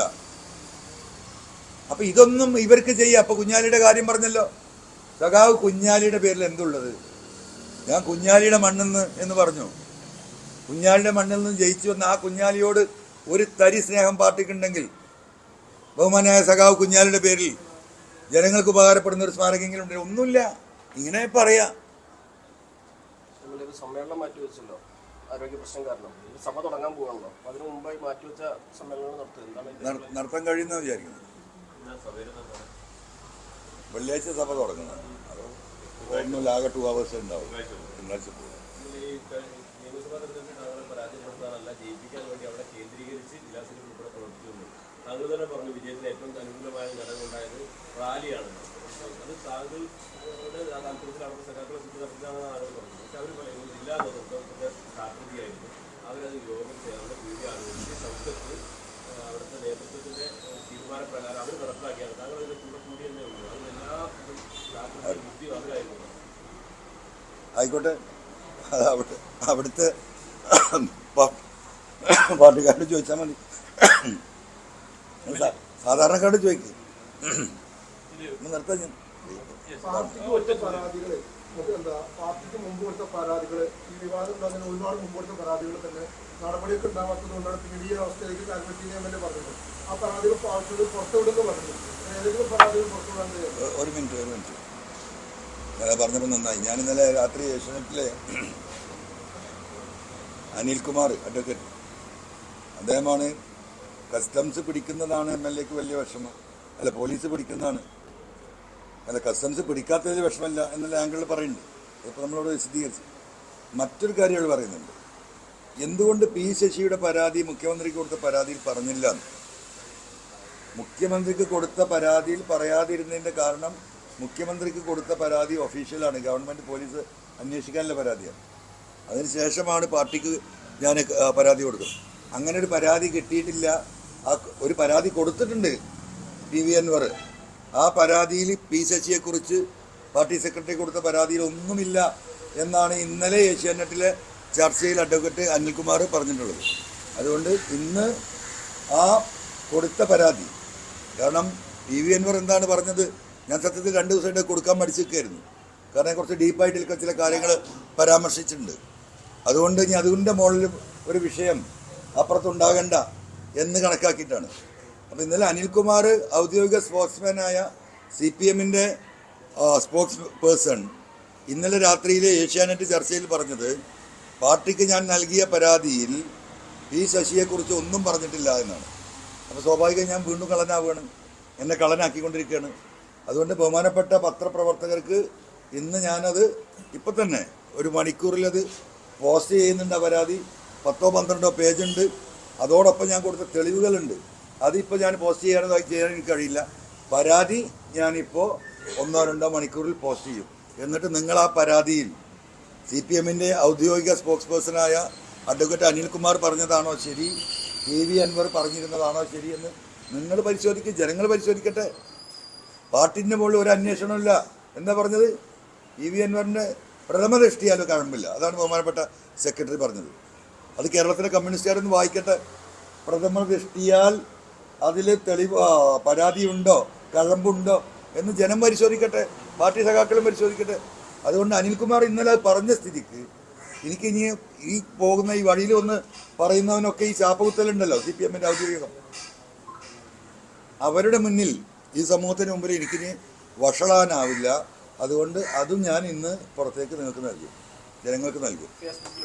അപ്പം ഇതൊന്നും ഇവർക്ക് ചെയ്യാം. അപ്പം കുഞ്ഞാലിയുടെ കാര്യം പറഞ്ഞല്ലോ, സഖാവ് കുഞ്ഞാലിയുടെ പേരിൽ എന്തുള്ളത്? ഞാൻ കുഞ്ഞാലിയുടെ മണ്ണെന്ന് എന്ന് പറഞ്ഞു. കുഞ്ഞാലിയുടെ മണ്ണിൽ നിന്ന് ജയിച്ചു വന്ന ആ കുഞ്ഞാലിയോട് ഒരു തരി സ്നേഹം പാർട്ടിക്കുണ്ടെങ്കിൽ ബഹുമാനായ സഖാവ് കുഞ്ഞാലിയുടെ പേരിൽ ജനങ്ങൾക്ക് ഉപകാരപ്പെടുന്ന ഒരു സ്മാരകമെങ്കിലും ഉണ്ട്. ഒന്നുമില്ല, ഇങ്ങനെ പറയാം. സമ്മേളനം മാറ്റിവെച്ചല്ലോ ആരോഗ്യ പ്രശ്നം കാരണം. സഭ തുടങ്ങാൻ പോകണല്ലോ, അതിനു മുമ്പായി മാറ്റിവെച്ച സമ്മേളനം നടത്താൻ കഴിയുന്ന വിചാരിക്കുന്നു. വെള്ളിയാഴ്ച സഭ തുടങ്ങണം. ഒന്നുമില്ല, ആകെ 2 hours ഉണ്ടാവും. തിങ്കളാഴ്ച പോകും. നിയമസഭാ തെരഞ്ഞെടുപ്പിൽ താങ്കളെ പരാജയപ്പെടുത്താനല്ല, ജയിപ്പിക്കാൻ വേണ്ടി അവിടെ കേന്ദ്രീകരിച്ച് ജില്ലാസിൽ ഉൾപ്പെടെ പ്രവർത്തിക്കുന്നു. താങ്കൾ തന്നെ പറഞ്ഞു വിജയത്തിന് ഏറ്റവും അനുകൂലമായ ഘടകമുണ്ടായത് റാലിയാണ്. അത് താങ്കളുടെ താല്പര്യത്തിൽ അവിടെ സഖാക്കളെ ചുറ്റിനടത്താണെന്ന് ആളുകൾ പറഞ്ഞു. പക്ഷെ അവർ പറയുന്നത് ജില്ലാ നേതൃത്വത്തിന്റെ സ്ട്രാറ്റജിയായിരുന്നു. അവരത് യോഗം ചെയ്യാറുണ്ട്, വീഡിയോ ആലോചിച്ച് സംഘത്ത് അവിടുത്തെ നേതൃത്വത്തിന്റെ തീരുമാനപ്രകാരം അവർ നടപ്പാക്കിയാണ്. താങ്കൾ അതിന്റെ കൂടെ കൂടി തന്നെ ഉള്ളൂ. അത് എല്ലാ ബുദ്ധി അവരായിരുന്നു. ആയിക്കോട്ടെ, അത് അവിടുത്തെ പാർട്ടിക്കാരോട് ചോദിച്ചാൽ മതി. സാധാരണക്കാരോട് ചോദിക്കും. നിർത്താൻ ഞാൻ പാർട്ടിക്ക് കൊടുത്ത പരാതികള് പാർട്ടിക്ക് മുമ്പ് കൊടുത്ത പരാതികള്, ഈ വിവാദം ഉണ്ടാകുന്ന ഒരുപാട് മുമ്പ് കൊടുത്ത പരാതികൾ തന്നെ നടപടിയൊക്കെ ഉണ്ടാവാത്തത് കൊണ്ടാണ് പിന്നീട് ഈ അവസ്ഥയിലേക്ക് കാര്യങ്ങൾ പറഞ്ഞത്. ആ പരാതികൾ ആവശ്യങ്ങൾ പുറത്തുവിടുന്നു പറഞ്ഞു. ഏതെങ്കിലും പരാതികൾ പുറത്തുവിടാൻ ഒരു മിനിറ്റ് ഇന്നലെ പറഞ്ഞപ്പോൾ നന്നായി. ഞാൻ ഇന്നലെ രാത്രി ഏഷ്യാനെറ്റിലെ അനിൽകുമാർ അഡ്വക്കേറ്റ്, അദ്ദേഹമാണ് കസ്റ്റംസ് പിടിക്കുന്നതാണ് MLAക്ക് വലിയ വിഷമം, അല്ല പോലീസ് പിടിക്കുന്നതാണ്, അല്ല കസ്റ്റംസ് പിടിക്കാത്തതിൽ വിഷമമില്ല എന്നുള്ള ആംഗിളിൽ പറയുന്നുണ്ട്. ഇപ്പോൾ നമ്മളോട് വിശദീകരിച്ച് മറ്റൊരു കാര്യങ്ങൾ പറയുന്നുണ്ട്. എന്തുകൊണ്ട് P. ശശിയുടെ പരാതി മുഖ്യമന്ത്രിക്ക് കൊടുത്ത പരാതിയിൽ പറഞ്ഞില്ല? മുഖ്യമന്ത്രിക്ക് കൊടുത്ത പരാതിയിൽ പറയാതിരുന്നതിൻ്റെ കാരണം മുഖ്യമന്ത്രിക്ക് കൊടുത്ത പരാതി ഒഫീഷ്യലാണ്, ഗവൺമെൻറ് പോലീസ് അന്വേഷിക്കാനുള്ള പരാതിയാണ്. അതിനുശേഷമാണ് പാർട്ടിക്ക് ഞാൻ പരാതി കൊടുക്കുന്നത്. അങ്ങനെ ഒരു പരാതി കിട്ടിയിട്ടില്ല. ഒരു പരാതി കൊടുത്തിട്ടുണ്ട് PV അൻവർ. ആ പരാതിയിൽ P. ശശിയെക്കുറിച്ച് പാർട്ടി സെക്രട്ടറി കൊടുത്ത പരാതിയിൽ ഒന്നുമില്ല എന്നാണ് ഇന്നലെ ഏഷ്യാനെറ്റിലെ ചർച്ചയിൽ അഡ്വക്കേറ്റ് അനിൽകുമാർ പറഞ്ഞിട്ടുള്ളത്. അതുകൊണ്ട് ഇന്ന് ആ കൊടുത്ത പരാതി, കാരണം PV അൻവർ എന്താണ് പറഞ്ഞത്, ഞാൻ സത്യത്തിൽ 2 ദിവസമായിട്ട് കൊടുക്കാൻ മടിച്ചിരിക്കുകയായിരുന്നു. കാരണം കുറച്ച് ഡീപ്പായിട്ട് ചില കാര്യങ്ങൾ പരാമർശിച്ചിട്ടുണ്ട്. അതുകൊണ്ട് ഇനി അതിൻ്റെ മുകളിൽ ഒരു വിഷയം അപ്പുറത്തുണ്ടാകണ്ട എന്ന് കണക്കാക്കിയിട്ടാണ്. അപ്പോൾ ഇന്നലെ അനിൽകുമാർ ഔദ്യോഗിക സ്പോക്സ്മാനായ CPMൻ്റെ സ്പോക്സ് പേഴ്സൺ ഇന്നലെ രാത്രിയിലെ ഏഷ്യാനെറ്റ് ചർച്ചയിൽ പറഞ്ഞത്, പാർട്ടിക്ക് ഞാൻ നൽകിയ പരാതിയിൽ P. ശശിയെക്കുറിച്ച് ഒന്നും പറഞ്ഞിട്ടില്ല എന്നാണ്. അപ്പോൾ സ്വാഭാവികം ഞാൻ വീണ്ടും കള്ളനാവുകയാണ്, എന്നെ കള്ളനാക്കിക്കൊണ്ടിരിക്കുകയാണ്. അതുകൊണ്ട് ബഹുമാനപ്പെട്ട പത്രപ്രവർത്തകർക്ക് ഇന്ന് ഞാനത് ഇപ്പം തന്നെ 1 മണിക്കൂറിലത് പോസ്റ്റ് ചെയ്യുന്നുണ്ട്. ആ പരാതി 10-12 പേജുണ്ട്. അതോടൊപ്പം ഞാൻ കൊടുത്ത തെളിവുകളുണ്ട്. അതിപ്പോൾ ഞാൻ പോസ്റ്റ് ചെയ്യാൻ എനിക്ക് കഴിയില്ല. പരാതി ഞാനിപ്പോൾ 1-2 മണിക്കൂറിൽ പോസ്റ്റ് ചെയ്യും. എന്നിട്ട് നിങ്ങൾ ആ പരാതിയിൽ CPMൻ്റെ ഔദ്യോഗിക സ്പോക്സ് പേഴ്സണായ അഡ്വക്കേറ്റ് അനിൽകുമാർ പറഞ്ഞതാണോ ശരി, PV അൻവർ പറഞ്ഞിരുന്നതാണോ ശരിയെന്ന് നിങ്ങൾ പരിശോധിക്കും, ജനങ്ങൾ പരിശോധിക്കട്ടെ. പാർട്ടിൻ്റെ മുകളിൽ ഒരു അന്വേഷണമില്ല എന്താ പറഞ്ഞത്? PV അൻവറിൻ്റെ പ്രഥമ ദൃഷ്ടിയാലും കാണുന്നില്ല. അതാണ് ബഹുമാനപ്പെട്ട സെക്രട്ടറി പറഞ്ഞത്. അത് കേരളത്തിലെ കമ്മ്യൂണിസ്റ്റുകാരൊന്ന് വായിക്കട്ടെ. പ്രഥമ ദൃഷ്ടിയാൽ അതിൽ തെളിവ് പരാതിയുണ്ടോ കഴമ്പുണ്ടോ എന്ന് ജനം പരിശോധിക്കട്ടെ, പാർട്ടി സഖാക്കളും പരിശോധിക്കട്ടെ. അതുകൊണ്ട് അനിൽകുമാർ ഇന്നലെ പറഞ്ഞ സ്ഥിതിക്ക് എനിക്കിനി ഈ പോകുന്ന ഈ വഴിയിൽ ഒന്ന് പറയുന്നവനൊക്കെ ഈ ചാപ്പകുത്തലുണ്ടല്ലോ CPM-ന്റെ ഔദ്യോഗികം, അവരുടെ മുന്നിൽ ഈ സമൂഹത്തിന് മുമ്പിൽ എനിക്കിനി വഷളാനാവില്ല. അതുകൊണ്ട് അതും ഞാൻ ഇന്ന് പുറത്തേക്ക് നിങ്ങൾക്ക് നൽകും, ജനങ്ങൾക്ക് നൽകും.